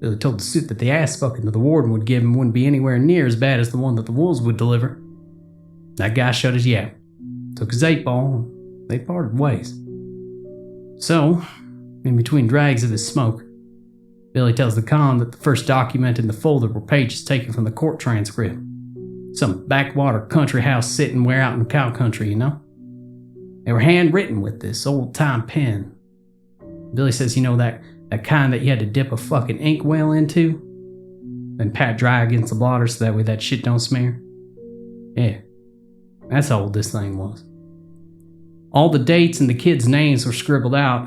Billy told the suit that the ass fucking that the warden would give him wouldn't be anywhere near as bad as the one that the wolves would deliver. That guy shut his yap, took his 8-ball, and they parted ways. So, in between drags of his smoke, Billy tells the con that the first document in the folder were pages taken from the court transcript. Some backwater country house sitting way out in the cow country, you know? They were handwritten with this old-time pen. Billy says, you know, that kind that you had to dip a fucking inkwell into? Then pat dry against the blotter so that way that shit don't smear? Yeah, that's how old this thing was. All the dates and the kids' names were scribbled out.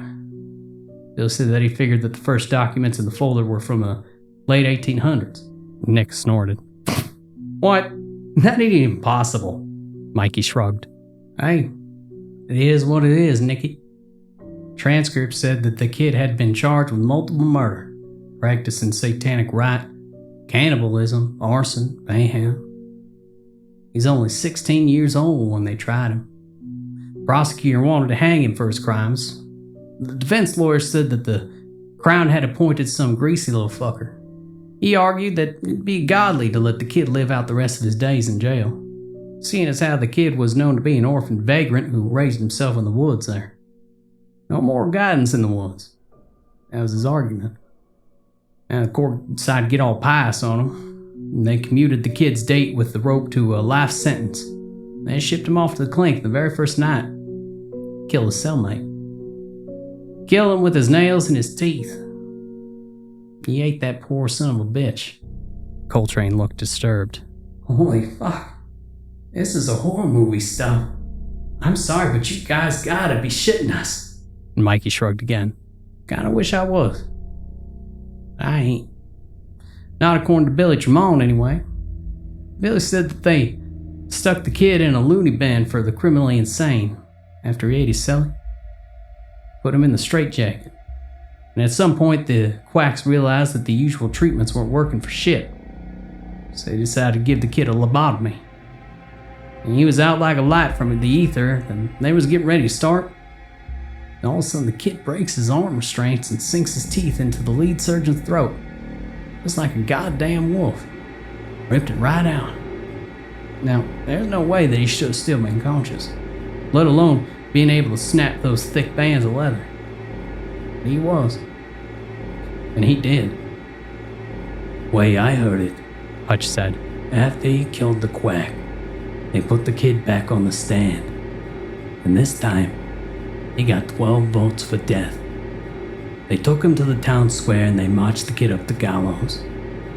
Bill said that he figured that the first documents in the folder were from the late 1800s. Nick snorted. What? That ain't even possible. Mikey shrugged. Hey, it is what it is, Nicky. Transcript said that the kid had been charged with multiple murder, practicing satanic rite, cannibalism, arson, mayhem. He's only 16 years old when they tried him. Prosecutor wanted to hang him for his crimes. The defense lawyer said that the Crown had appointed some greasy little fucker. He argued that it'd be godly to let the kid live out the rest of his days in jail. seeing as how the kid was known to be an orphan vagrant who raised himself in the woods there. No more guidance in the woods. That was his argument. And the court decided to get all pious on him. And they commuted the kid's date with the rope to a life sentence. They shipped him off to the clink the very first night. Killed his cellmate. Killed him with his nails and his teeth. He ate that poor son of a bitch. Coltrane looked disturbed. Holy fuck. This is a horror movie stuff. I'm sorry, but you guys gotta be shitting us. And Mikey shrugged again. Kinda wish I was. I ain't. Not according to Billy Tremont, anyway. Billy said that they stuck the kid in a loony bin for the criminally insane after he ate his celly. Put him in the straitjacket. And at some point, the quacks realized that the usual treatments weren't working for shit. So they decided to give the kid a lobotomy. And he was out like a light from the ether, and they was getting ready to start. And all of a sudden, the kid breaks his arm restraints and sinks his teeth into the lead surgeon's throat. Just like a goddamn wolf. Ripped it right out. Now, there's no way that he should have still been conscious, let alone being able to snap those thick bands of leather. But he was. And he did. Way I heard it, Hutch said. after he killed the quack, they put the kid back on the stand. And this time, he got 12 votes for death. They took him to the town square and they marched the kid up the gallows.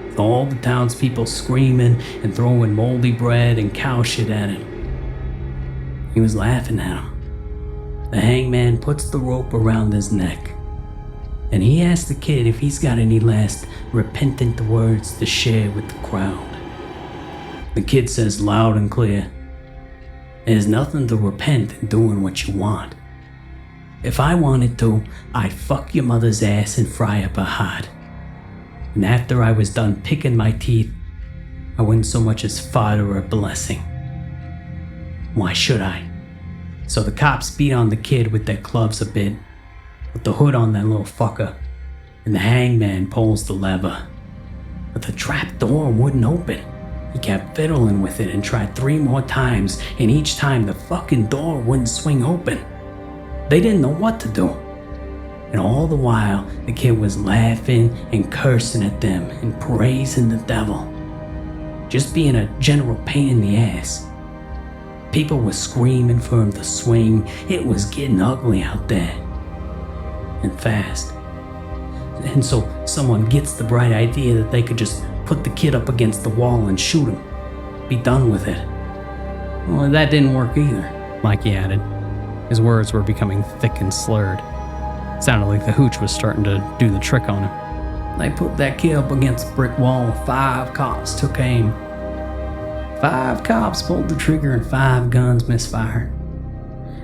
With all the townspeople screaming and throwing moldy bread and cow shit at him. He was laughing at him. The hangman puts the rope around his neck. And he asks the kid if he's got any last repentant words to share with the crowd. The kid says loud and clear, "There's nothing to repent in doing what you want. If I wanted to, I'd fuck your mother's ass and fry up her heart. And after I was done picking my teeth, I wouldn't so much as fart her a blessing. Why should I?" So the cops beat on the kid with their clubs a bit, put the hood on that little fucker, and the hangman pulls the lever. But the trap door wouldn't open. He kept fiddling with it and tried 3 more times, and each time the fucking door wouldn't swing open. They didn't know what to do. And all the while, the kid was laughing and cursing at them and praising the devil. Just being a general pain in the ass. People were screaming for him to swing. It was getting ugly out there. And fast. And so someone gets the bright idea that they could just put the kid up against the wall and shoot him. Be done with it. Well, that didn't work either, Mikey added. His words were becoming thick and slurred. It sounded like the hooch was starting to do the trick on him. They put that kid up against the brick wall. 5 cops took aim. 5 cops pulled the trigger and 5 guns misfired.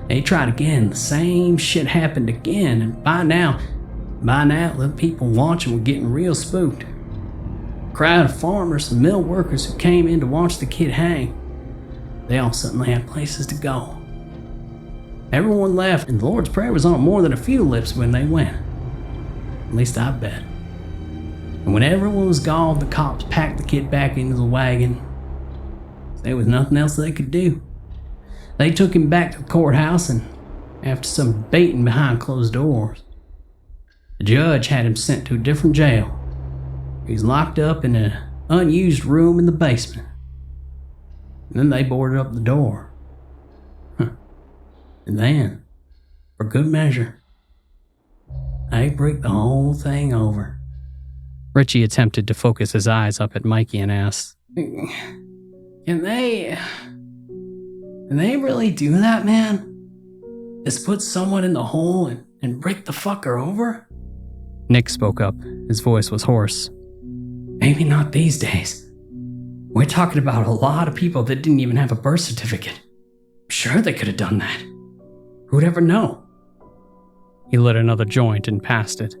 They tried again. The same shit happened again. And by now, the people watching were getting real spooked. A crowd of farmers and mill workers who came in to watch the kid hang. They all suddenly had places to go. Everyone left, and the Lord's Prayer was on more than a few lips when they went. At least I bet. And when everyone was gone, the cops packed the kid back into the wagon. There was nothing else they could do. They took him back to the courthouse, and after some debating behind closed doors, the judge had him sent to a different jail. He's locked up in an unused room in the basement. And then they boarded up the door. And then, for good measure, they break the whole thing over. Richie attempted to focus his eyes up at Mikey and asked, Can they really do that, man? Just put someone in the hole and break the fucker over? Nick spoke up. His voice was hoarse. Maybe not these days. We're talking about a lot of people that didn't even have a birth certificate. Sure, they could have done that. Who'd ever know? He lit another joint and passed it.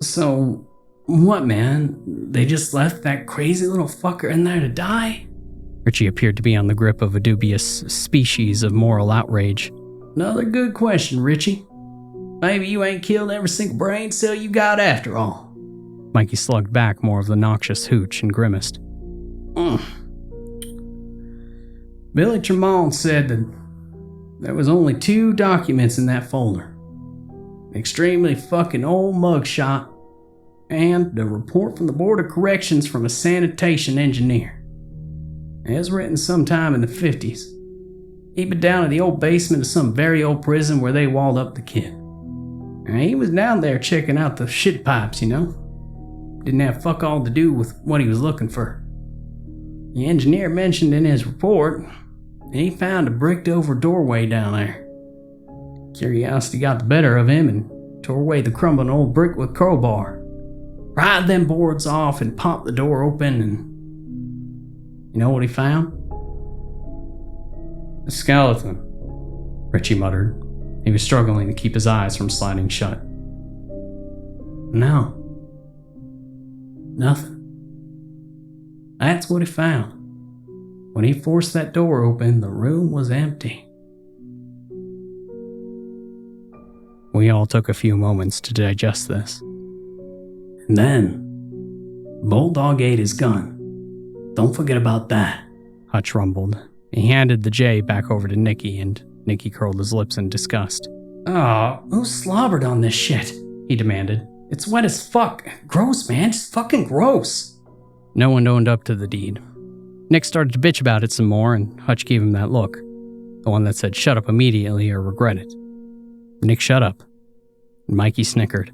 So, what, man? They just left that crazy little fucker in there to die? Richie appeared to be on the grip of a dubious species of moral outrage. Another good question, Richie. Maybe you ain't killed every single brain cell you got after all. Mikey slugged back more of the noxious hooch and grimaced. Billy Tremont said that there was only 2 documents in that folder. An extremely fucking old mugshot and a report from the Board of Corrections from a sanitation engineer. It was written sometime in the 50s. He'd been down in the old basement of some very old prison where they walled up the kid. And he was down there checking out the shit pipes, you know? Didn't have fuck all to do with what he was looking for. The engineer mentioned in his report that he found a bricked over doorway down there. Curiosity got the better of him and tore away the crumbling old brick with a crowbar. Pried them boards off and popped the door open, and you know what he found? A skeleton, Richie muttered. He was struggling to keep his eyes from sliding shut. No. Nothing. That's what he found. When he forced that door open, the room was empty. We all took a few moments to digest this. And then, Bulldog ate his gun. Don't forget about that, Hutch rumbled. He handed the J back over to Nicky, and Nicky curled his lips in disgust. Oh, who slobbered on this shit? He demanded. It's wet as fuck. Gross, man. Just fucking gross. No one owned up to the deed. Nick started to bitch about it some more, and Hutch gave him that look. The one that said shut up immediately or regret it. Nick shut up. And Mikey snickered.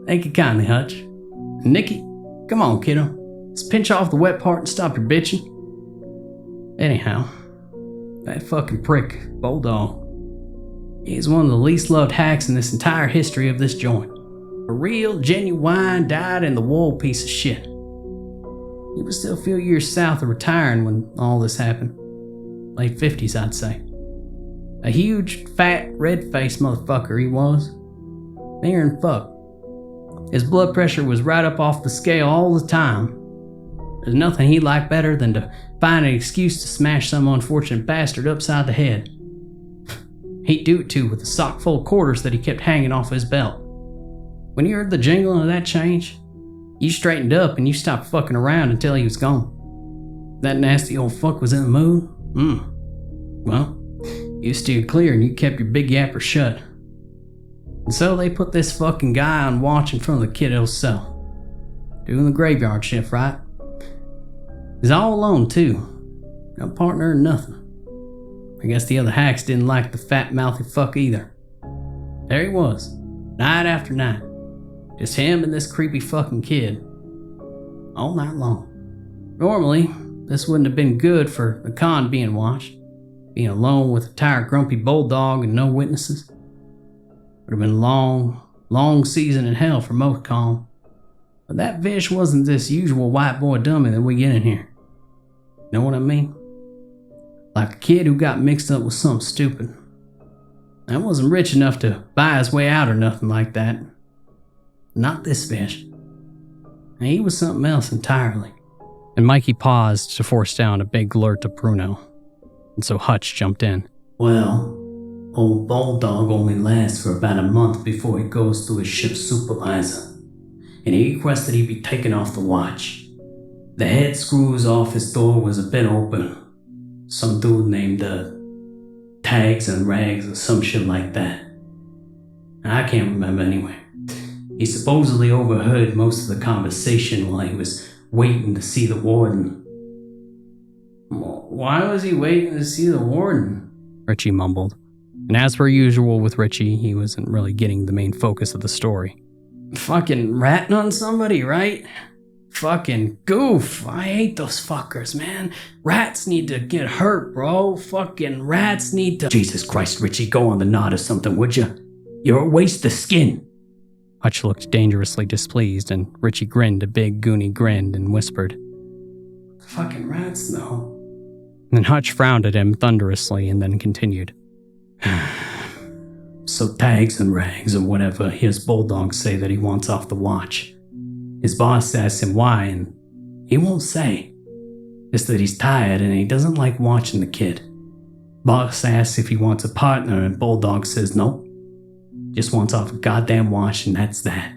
Thank you kindly, Hutch. Nicky, come on, kiddo. Let's pinch off the wet part and stop your bitching. Anyhow, that fucking prick, Bulldog, he's one of the least loved hacks in this entire history of this joint. A real, genuine, dyed-in-the-wool piece of shit. He was still a few years south of retiring when all this happened. Late 50s, I'd say. A huge, fat, red-faced motherfucker he was. Bigger than fuck. His blood pressure was right up off the scale all the time. There's nothing he liked better than to find an excuse to smash some unfortunate bastard upside the head. He'd do it too with a sock full of quarters that he kept hanging off his belt. When you heard the jingling of that change, you straightened up and you stopped fucking around until he was gone. That nasty old fuck was in the mood? Well, you steered clear and you kept your big yapper shut. And so they put this fucking guy on watch in front of the kiddo's cell. Doing the graveyard shift, right? He's all alone too. No partner or nothing. I guess the other hacks didn't like the fat mouthy fuck either. There he was, night after night. Just him and this creepy fucking kid. All night long. Normally, this wouldn't have been good for the con being watched. Being alone with a tired, grumpy bulldog and no witnesses. Would have been a long, long season in hell for most con. But that Vish wasn't this usual white boy dummy that we get in here. Know what I mean? Like a kid who got mixed up with something stupid. I wasn't rich enough to buy his way out or nothing like that. Not this Vish. He was something else entirely. And Mikey paused to force down a big blurt to Bruno. And so Hutch jumped in. Well, old Bulldog only lasts for about a month before he goes to his ship's supervisor. And he requested he be taken off the watch. The head screws off his door was a bit open. Some dude named Tags and Rags or some shit like that. I can't remember anyway. He supposedly overheard most of the conversation while he was waiting to see the warden. Why was he waiting to see the warden? Richie mumbled. And as per usual with Richie, he wasn't really getting the main focus of the story. Fucking ratting on somebody, right? Fucking goof. I hate those fuckers, man. Rats need to get hurt, bro. Fucking rats need to... Jesus Christ, Richie, go on the knot or something, would you? You're a waste of skin. Hutch looked dangerously displeased, and Richie grinned a big, goony grin and whispered, Fucking rats, though. And Hutch frowned at him thunderously and then continued. So Tags and Rags or whatever his Bulldog say that he wants off the watch. His boss asks him why, and he won't say. Just that he's tired and he doesn't like watching the kid. Boss asks if he wants a partner and Bulldog says nope. Just wants off a goddamn watch and that's that.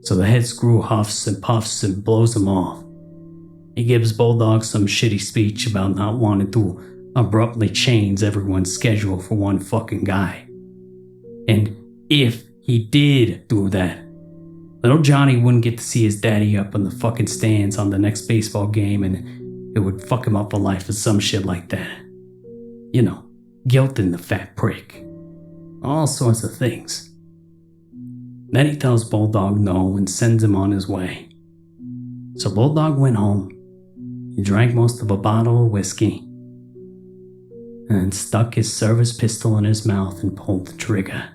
So the head screw huffs and puffs and blows him off. He gives Bulldog some shitty speech about not wanting to abruptly change everyone's schedule for one fucking guy. And if he did do that, little Johnny wouldn't get to see his daddy up in the fucking stands on the next baseball game, and it would fuck him up for life or some shit like that. You know, guilting the fat prick. All sorts of things. Then he tells Bulldog no and sends him on his way. So Bulldog went home. He drank most of a bottle of whiskey and stuck his service pistol in his mouth and pulled the trigger.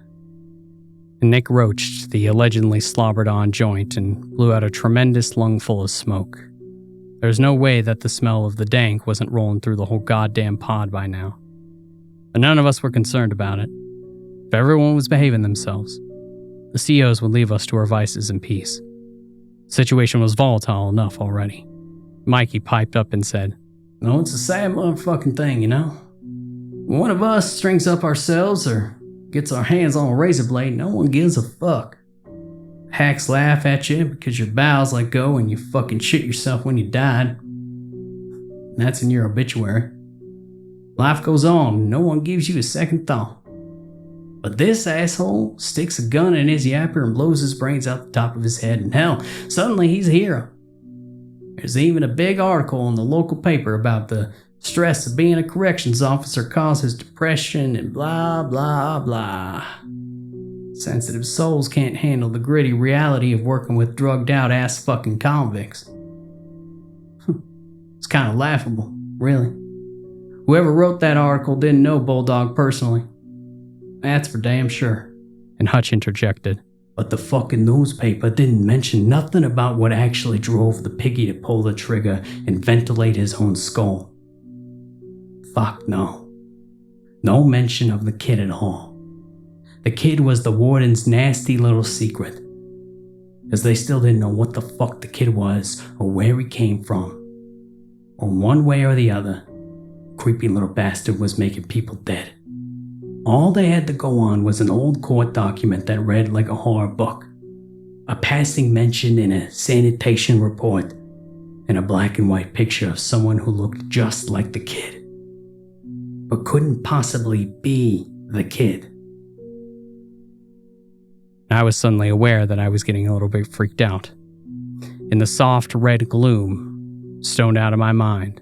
Nick roached the allegedly slobbered on joint and blew out a tremendous lungful of smoke. There's no way that the smell of the dank wasn't rolling through the whole goddamn pod by now. But none of us were concerned about it. If everyone was behaving themselves, the COs would leave us to our vices in peace. The situation was volatile enough already. Mikey piped up and said, "No, it's a sad motherfucking thing, you know? When one of us strings up ourselves or gets our hands on a razor blade, no one gives a fuck. Hacks laugh at you because your bowels let go and you fucking shit yourself when you died. That's in your obituary. Life goes on, no one gives you a second thought. But this asshole sticks a gun in his yapper and blows his brains out the top of his head, and hell, suddenly he's a hero. There's even a big article in the local paper about the stress of being a corrections officer causes depression and blah blah blah. Sensitive souls can't handle the gritty reality of working with drugged out ass fucking convicts. It's kind of laughable, really. Whoever wrote that article didn't know Bulldog personally. That's for damn sure." And Hutch interjected, "But the fucking newspaper didn't mention nothing about what actually drove the piggy to pull the trigger and ventilate his own skull. Fuck no. No mention of the kid at all. The kid was the warden's nasty little secret. Because they still didn't know what the fuck the kid was or where he came from. Or one way or the other, creepy little bastard was making people dead. All they had to go on was an old court document that read like a horror book. A passing mention in a sanitation report, and a black and white picture of someone who looked just like the kid, but couldn't possibly be the kid." I was suddenly aware that I was getting a little bit freaked out. In the soft red gloom, stoned out of my mind,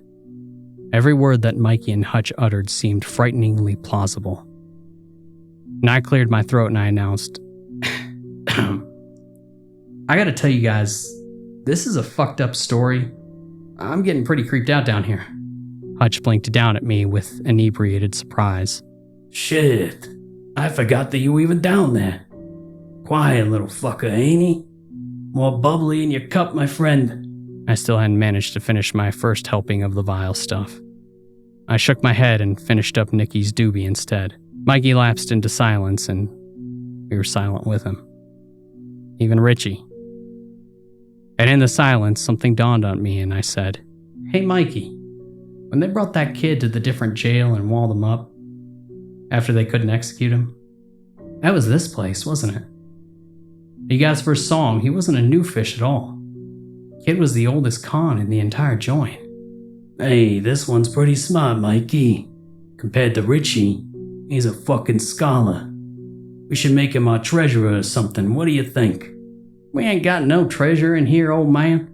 every word that Mikey and Hutch uttered seemed frighteningly plausible. And I cleared my throat and I announced, "I gotta tell you guys, this is a fucked up story. I'm getting pretty creeped out down here." Hutch blinked down at me with inebriated surprise. "Shit, I forgot that you were even down there. Quiet little fucker, ain't he? More bubbly in your cup, my friend." I still hadn't managed to finish my first helping of the vile stuff. I shook my head and finished up Nicky's doobie instead. Mikey lapsed into silence, and we were silent with him. Even Richie. And in the silence, something dawned on me, and I said, "Hey, Mikey, when they brought that kid to the different jail and walled him up, after they couldn't execute him, that was this place, wasn't it? You guys first saw him, he wasn't a new fish at all. Kid was the oldest con in the entire joint." "Hey, this one's pretty smart, Mikey. Compared to Richie, he's a fucking scholar. We should make him our treasurer or something. What do you think?" "We ain't got no treasure in here, old man.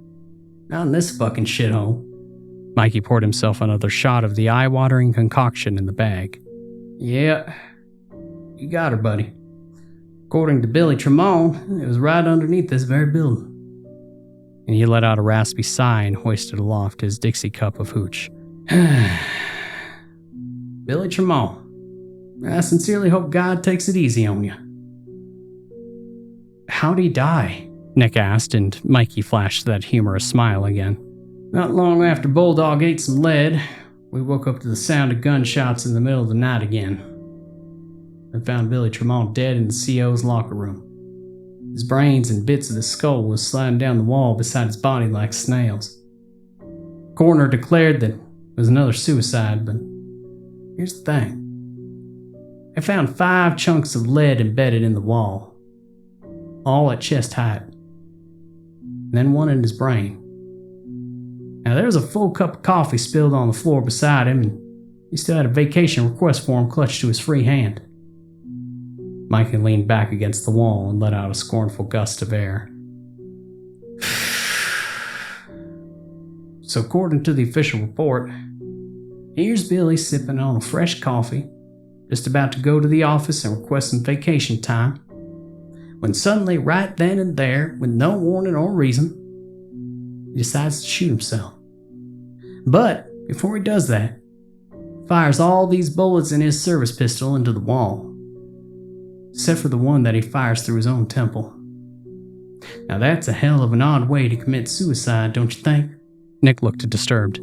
Not in this fucking shithole." Mikey poured himself another shot of the eye-watering concoction in the bag. "Yeah, you got her, buddy. According to Billy Tremont, it was right underneath this very building." And he let out a raspy sigh and hoisted aloft his Dixie cup of hooch. "Billy Tremont. I sincerely hope God takes it easy on you." "How'd he die?" Nick asked, and Mikey flashed that humorous smile again. "Not long after Bulldog ate some lead, we woke up to the sound of gunshots in the middle of the night again. I found Billy Tremont dead in the CO's locker room. His brains and bits of the skull was sliding down the wall beside his body like snails. Coroner declared that it was another suicide, but here's the thing. I found 5 chunks of lead embedded in the wall, all at chest height, and then one in his brain. Now, there was a full cup of coffee spilled on the floor beside him, and he still had a vacation request form clutched to his free hand. Mikey leaned back against the wall and let out a scornful gust of air. So according to the official report, here's Billy sipping on a fresh coffee, just about to go to the office and request some vacation time, when suddenly, right then and there, with no warning or reason, he decides to shoot himself. But before he does that, he fires all these bullets in his service pistol into the wall, except for the one that he fires through his own temple. Now that's a hell of an odd way to commit suicide, don't you think? Nick looked disturbed.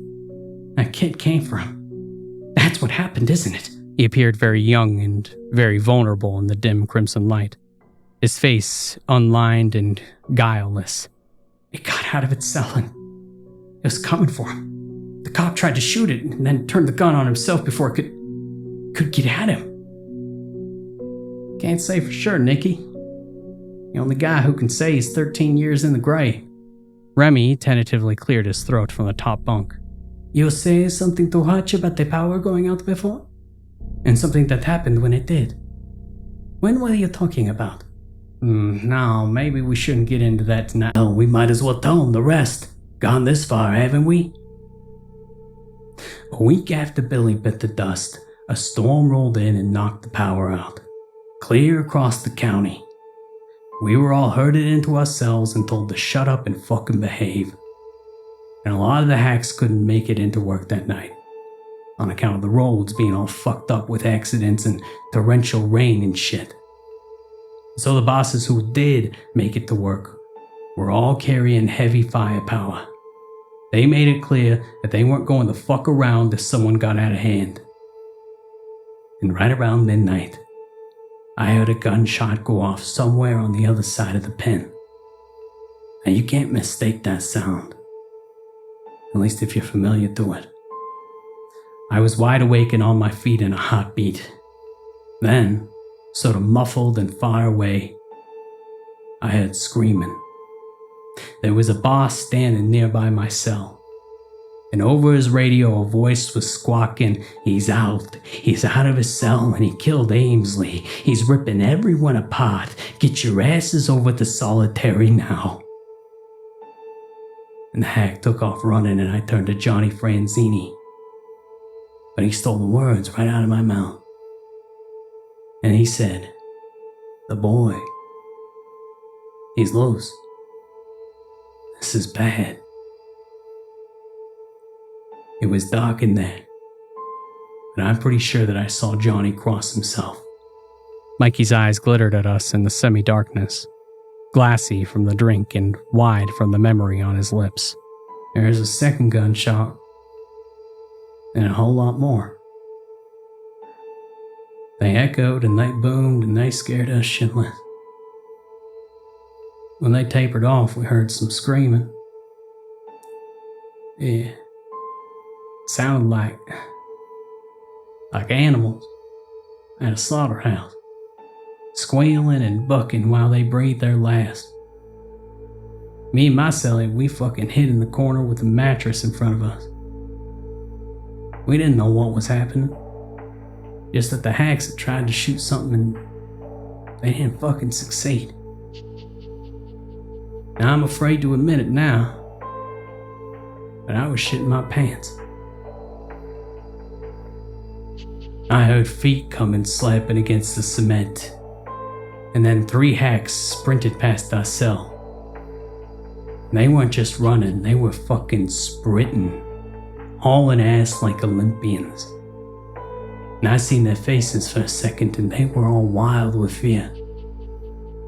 That kid came from. That's what happened, isn't it? He appeared very young and very vulnerable in the dim crimson light, his face unlined and guileless. It got out of its cell and it was coming for him. The cop tried to shoot it and then turned the gun on himself before it could get at him. Can't say for sure, Nicky. The only guy who can say he's 13 years in the grave. Remy tentatively cleared his throat from the top bunk. You say something to Hutch about the power going out before? And something that happened when it did. When were you talking about? No, maybe we shouldn't get into that tonight. Oh, we might as well tell him the rest. Gone this far, haven't we? A week after Billy bit the dust, a storm rolled in and knocked the power out. Clear across the county. We were all herded into our cells and told to shut up and fucking behave. And a lot of the hacks couldn't make it into work that night, on account of the roads being all fucked up with accidents and torrential rain and shit. So the bosses who did make it to work were all carrying heavy firepower. They made it clear that they weren't going to fuck around if someone got out of hand. And right around midnight, I heard a gunshot go off somewhere on the other side of the pen. Now you can't mistake that sound, at least if you're familiar to it. I was wide awake and on my feet in a hot beat. Then, sort of muffled and far away, I heard screaming. There was a boss standing nearby my cell, and over his radio a voice was squawking, He's out of his cell and he killed Amesley. He's ripping everyone apart. Get your asses over to solitary now." And the hack took off running and I turned to Johnny Franzini. But he stole the words right out of my mouth. And he said, "The boy, he's loose. This is bad." It was dark in there, but I'm pretty sure that I saw Johnny cross himself. Mikey's eyes glittered at us in the semi-darkness, glassy from the drink and wide from the memory on his lips. There's a second gunshot, and a whole lot more. They echoed and they boomed and they scared us shitless. When they tapered off, we heard some screaming. Yeah. It sounded like animals at a slaughterhouse, squealing and bucking while they breathed their last. Me and my cellie, we fucking hid in the corner with a mattress in front of us. We didn't know what was happening, just that the hacks had tried to shoot something and they didn't fucking succeed. Now I'm afraid to admit it now, but I was shitting my pants. I heard feet coming slapping against the cement, and then 3 hacks sprinted past our cell. They weren't just running, they were fucking sprinting, hauling ass like Olympians. And I seen their faces for a second and they were all wild with fear.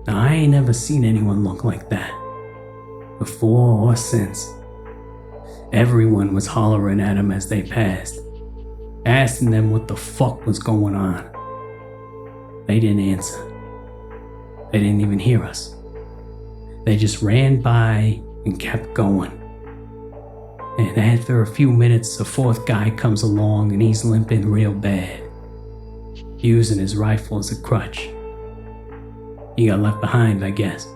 Now I ain't never seen anyone look like that, before or since. Everyone was hollering at them as they passed, asking them what the fuck was going on. They didn't answer. They didn't even hear us. They just ran by and kept going. And after a few minutes, the 4th guy comes along and he's limping real bad, using his rifle as a crutch. He got left behind, I guess.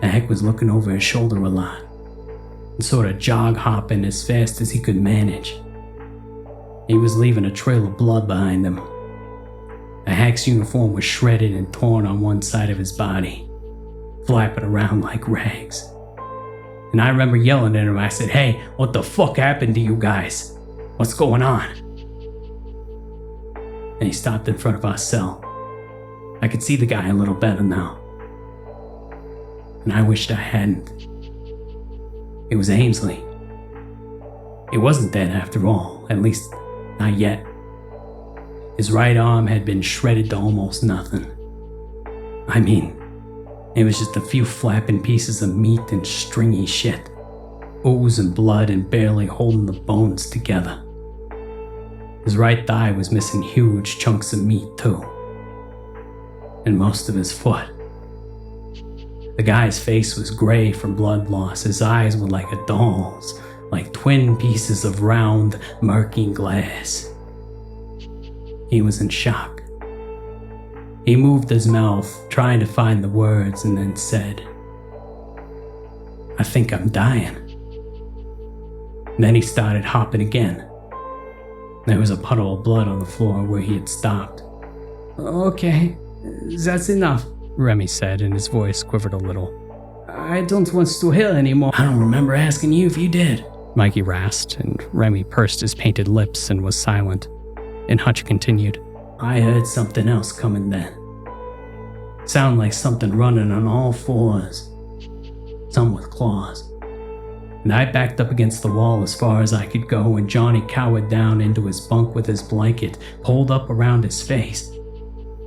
The heck was looking over his shoulder a lot. and sort of jog hopping as fast as he could manage. He was leaving a trail of blood behind him. A hack's uniform was shredded and torn on one side of his body, flapping around like rags. And I remember yelling at him. I said, "Hey, what the fuck happened to you guys? What's going on?" And he stopped in front of our cell. I could see the guy a little better now. And I wished I hadn't. It was Ainsley. He wasn't dead after all, at least not yet. His right arm had been shredded to almost nothing. I mean, it was just a few flapping pieces of meat and stringy shit, ooze and blood and barely holding the bones together. His right thigh was missing huge chunks of meat too, and most of his foot. The guy's face was gray from blood loss. His eyes were like a doll's, like twin pieces of round, murky glass. He was in shock. He moved his mouth, trying to find the words, and then said, "I think I'm dying." Then he started hopping again. There was a puddle of blood on the floor where he had stopped. "Okay, that's enough," Remy said, and his voice quivered a little. "I don't want to hear anymore." "I don't remember asking you if you did," Mikey rasped, and Remy pursed his painted lips and was silent. And Hutch continued, "I heard something else coming then. Sound like something running on all fours. Some with claws. And I backed up against the wall as far as I could go, and Johnny cowered down into his bunk with his blanket pulled up around his face.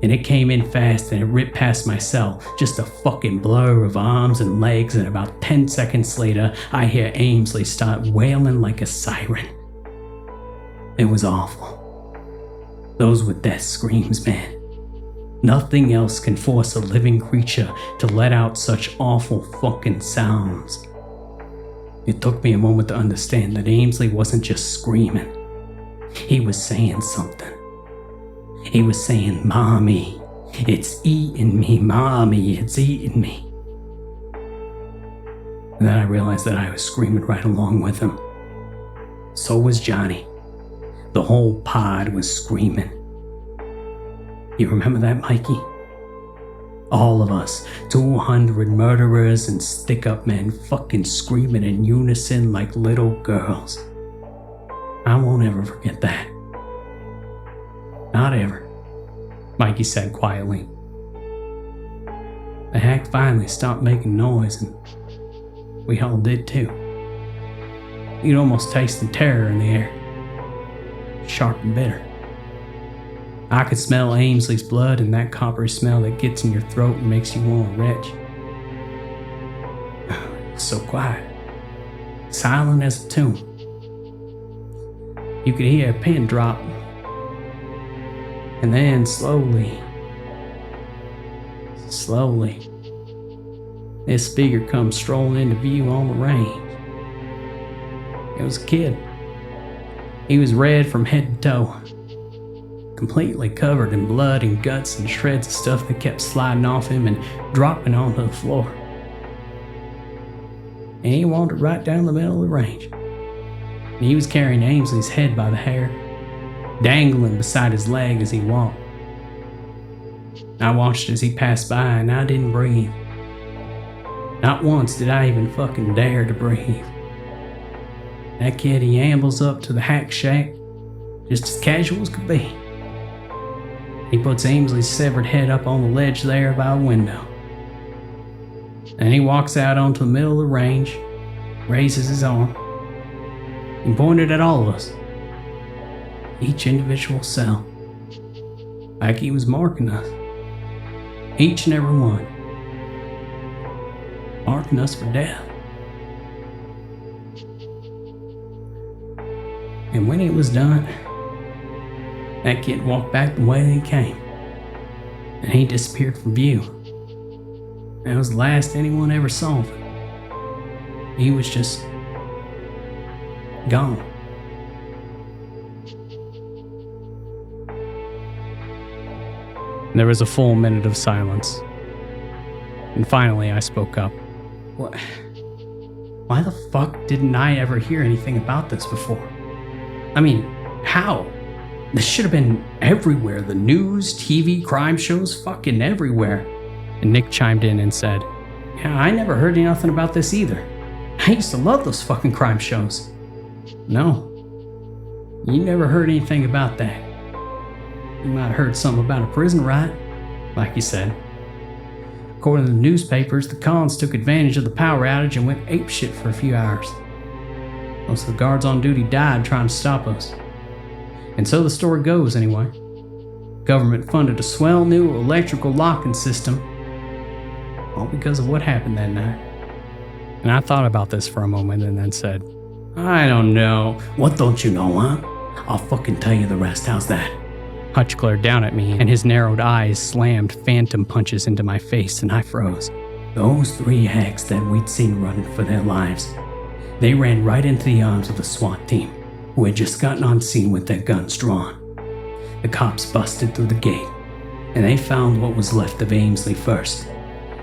And it came in fast and it ripped past my cell, just a fucking blur of arms and legs, and about 10 seconds later, I hear Ainsley start wailing like a siren. It was awful. Those were death screams, man. Nothing else can force a living creature to let out such awful fucking sounds. It took me a moment to understand that Ainsley wasn't just screaming. He was saying something. He was saying, "Mommy, it's eating me, Mommy, it's eating me." And then I realized that I was screaming right along with him. So was Johnny. The whole pod was screaming. You remember that, Mikey? All of us, 200 murderers and stick-up men fucking screaming in unison like little girls. I won't ever forget that. Not ever, Mikey said quietly. The hack finally stopped making noise, and we all did too. You'd almost taste the terror in the air. Sharp and bitter. I could smell Ainsley's blood and that coppery smell that gets in your throat and makes you want to retch. So quiet. Silent as a tomb. You could hear a pin drop. And then slowly, this figure comes strolling into view on the range. It was a kid. He was red from head to toe, completely covered in blood and guts and shreds of stuff that kept sliding off him and dropping onto the floor. And he wandered right down the middle of the range. And he was carrying Ainsley's head by the hair, dangling beside his leg as he walked. I watched as he passed by, and I didn't breathe. Not once did I even fucking dare to breathe. That kid, he ambles up to the hack shack, just as casual as could be. He puts Ainsley's severed head up on the ledge there by a window. And he walks out onto the middle of the range, raises his arm, and pointed at all of us. Each individual cell. Like he was marking us. Each and every one. Marking us for death. And when it was done, that kid walked back the way he came. And he disappeared from view. That was the last anyone ever saw of him. He was just gone. There was a full minute of silence. And finally I spoke up. Why the fuck didn't I ever hear anything about this before? I mean, how? This should have been everywhere. The news, TV, crime shows, fucking everywhere. And Nick chimed in and said, Yeah, I never heard nothing about this either. I used to love those fucking crime shows. No. You never heard anything about that. You might have heard something about a prison riot, like you said. According to the newspapers, the cons took advantage of the power outage and went apeshit for a few hours. Most of the guards on duty died trying to stop us. And so the story goes anyway. Government funded a swell new electrical locking system, all because of what happened that night. And I thought about this for a moment and then said, I don't know. What don't you know, huh? I'll fucking tell you the rest. How's that? Hutch glared down at me and his narrowed eyes slammed phantom punches into my face and I froze. Those 3 hacks that we'd seen running for their lives, they ran right into the arms of the SWAT team, who had just gotten on scene with their guns drawn. The cops busted through the gate, and they found what was left of Amesley first.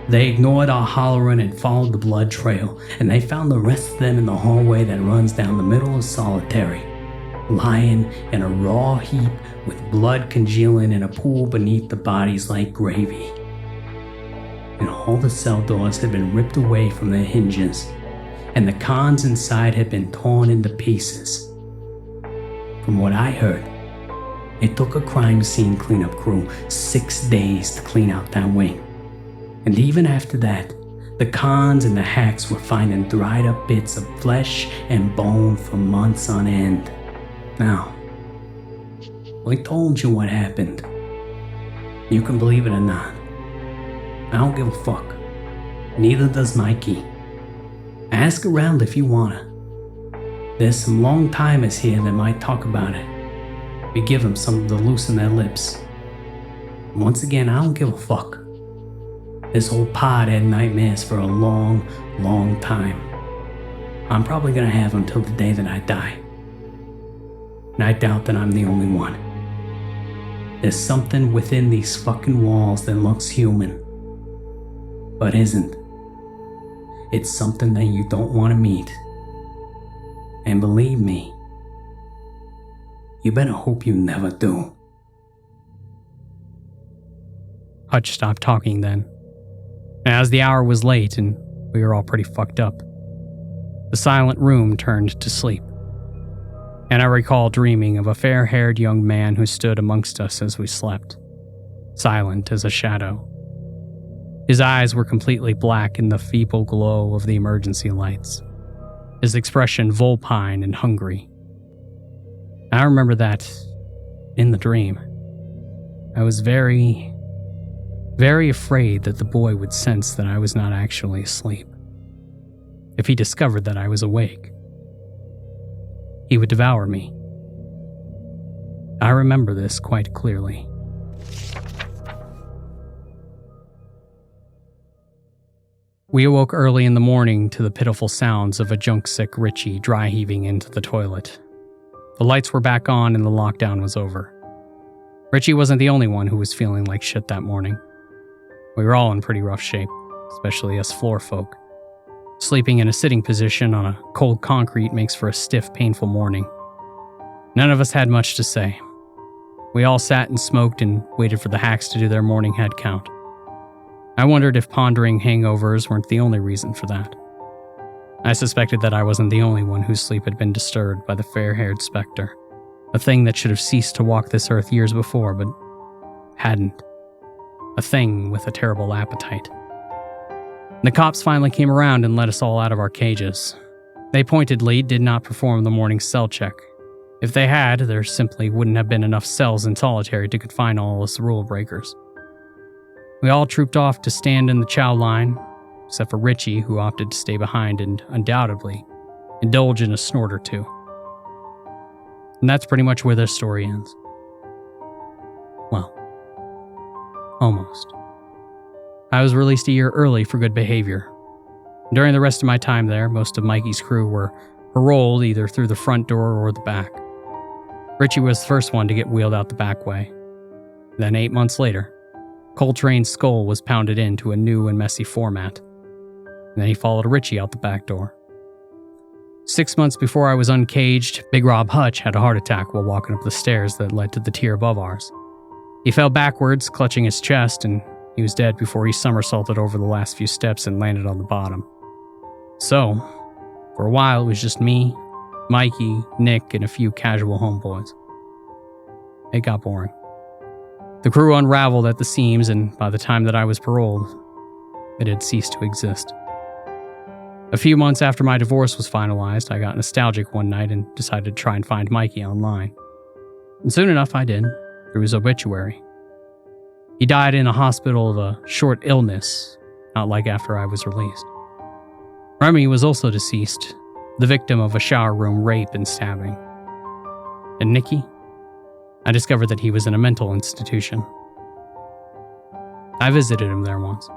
They ignored our hollering and followed the blood trail, and they found the rest of them in the hallway that runs down the middle of Solitary, lying in a raw heap with blood congealing in a pool beneath the bodies like gravy. And all the cell doors had been ripped away from their hinges, and the cons inside had been torn into pieces. From what I heard, it took a crime scene cleanup crew 6 days to clean out that wing. And even after that, the cons and the hacks were finding dried up bits of flesh and bone for months on end. Now, I told you what happened. You can believe it or not. I don't give a fuck. Neither does Mikey. Ask around if you wanna. There's some long timers here that might talk about it. We give them something to loosen their lips. Once again, I don't give a fuck. This whole pod had nightmares for a long, long time. I'm probably gonna have them till the day that I die. And I doubt that I'm the only one. There's something within these fucking walls that looks human, but isn't. It's something that you don't want to meet. And believe me, you better hope you never do. Hutch stopped talking then. As the hour was late and we were all pretty fucked up, the silent room turned to sleep. And I recall dreaming of a fair-haired young man who stood amongst us as we slept, silent as a shadow. His eyes were completely black in the feeble glow of the emergency lights, his expression vulpine and hungry. I remember that, in the dream, I was very, very afraid that the boy would sense that I was not actually asleep. If he discovered that I was awake, he would devour me. I remember this quite clearly. We awoke early in the morning to the pitiful sounds of a junk-sick Richie dry heaving into the toilet. The lights were back on and the lockdown was over. Richie wasn't the only one who was feeling like shit that morning. We were all in pretty rough shape, especially us floor folk. Sleeping in a sitting position on a cold concrete makes for a stiff, painful morning. None of us had much to say. We all sat and smoked and waited for the hacks to do their morning head count. I wondered if pondering hangovers weren't the only reason for that. I suspected that I wasn't the only one whose sleep had been disturbed by the fair-haired specter, a thing that should have ceased to walk this earth years before, but hadn't. A thing with a terrible appetite. The cops finally came around and let us all out of our cages. They pointedly did not perform the morning cell check. If they had, there simply wouldn't have been enough cells in solitary to confine all us rule breakers. We all trooped off to stand in the chow line, except for Richie, who opted to stay behind and undoubtedly indulge in a snort or two. And that's pretty much where their story ends. Well, almost. I was released a year early for good behavior. During the rest of my time there, most of Mikey's crew were paroled either through the front door or the back. Richie was the first one to get wheeled out the back way. Then 8 months later, Coltrane's skull was pounded into a new and messy format. And then he followed Richie out the back door. 6 months before I was uncaged, Big Rob Hutch had a heart attack while walking up the stairs that led to the tier above ours. He fell backwards, clutching his chest, and he was dead before he somersaulted over the last few steps and landed on the bottom. So, for a while, it was just me, Mikey, Nick, and a few casual homeboys. It got boring. The crew unraveled at the seams, and by the time that I was paroled, it had ceased to exist. A few months after my divorce was finalized, I got nostalgic one night and decided to try and find Mikey online. And soon enough I did, through his obituary. He died in a hospital of a short illness, not like after I was released. Remy was also deceased, the victim of a shower room rape and stabbing. And Nicky? I discovered that he was in a mental institution. I visited him there once.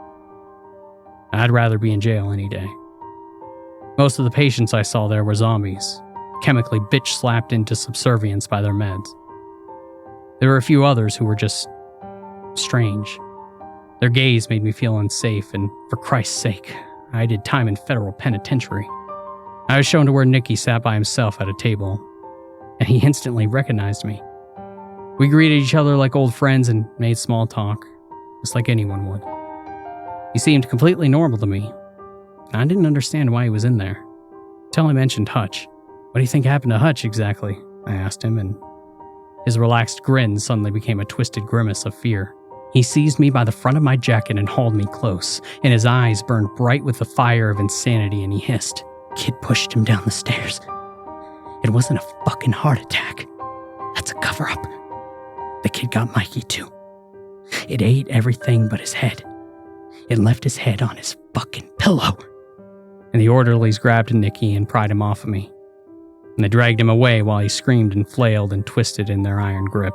I'd rather be in jail any day. Most of the patients I saw there were zombies, chemically bitch-slapped into subservience by their meds. There were a few others who were just strange. Their gaze made me feel unsafe, and for Christ's sake, I did time in federal penitentiary. I was shown to where Nicky sat by himself at a table, and he instantly recognized me. We greeted each other like old friends and made small talk, just like anyone would. He seemed completely normal to me. I didn't understand why he was in there. Until I mentioned Hutch. What do you think happened to Hutch exactly? I asked him, and his relaxed grin suddenly became a twisted grimace of fear. He seized me by the front of my jacket and hauled me close, and his eyes burned bright with the fire of insanity, and he hissed. Kid pushed him down the stairs. It wasn't a fucking heart attack. That's a cover-up. The kid got Mikey too. It ate everything but his head. It left his head on his fucking pillow. And the orderlies grabbed Nicky and pried him off of me. And they dragged him away while he screamed and flailed and twisted in their iron grip.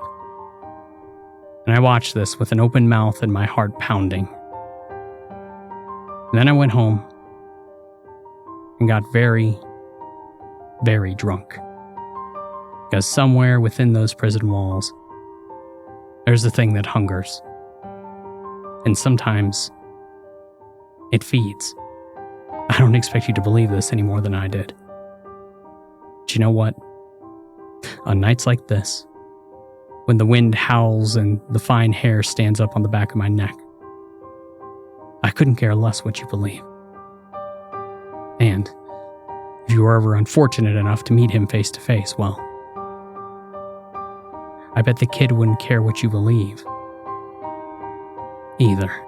And I watched this with an open mouth and my heart pounding. And then I went home and got very, very drunk. Because somewhere within those prison walls, there's the thing that hungers. And sometimes it feeds. I don't expect you to believe this any more than I did. But you know what? On nights like this, when the wind howls and the fine hair stands up on the back of my neck, I couldn't care less what you believe. And if you were ever unfortunate enough to meet him face to face, well, I bet the kid wouldn't care what you believe either.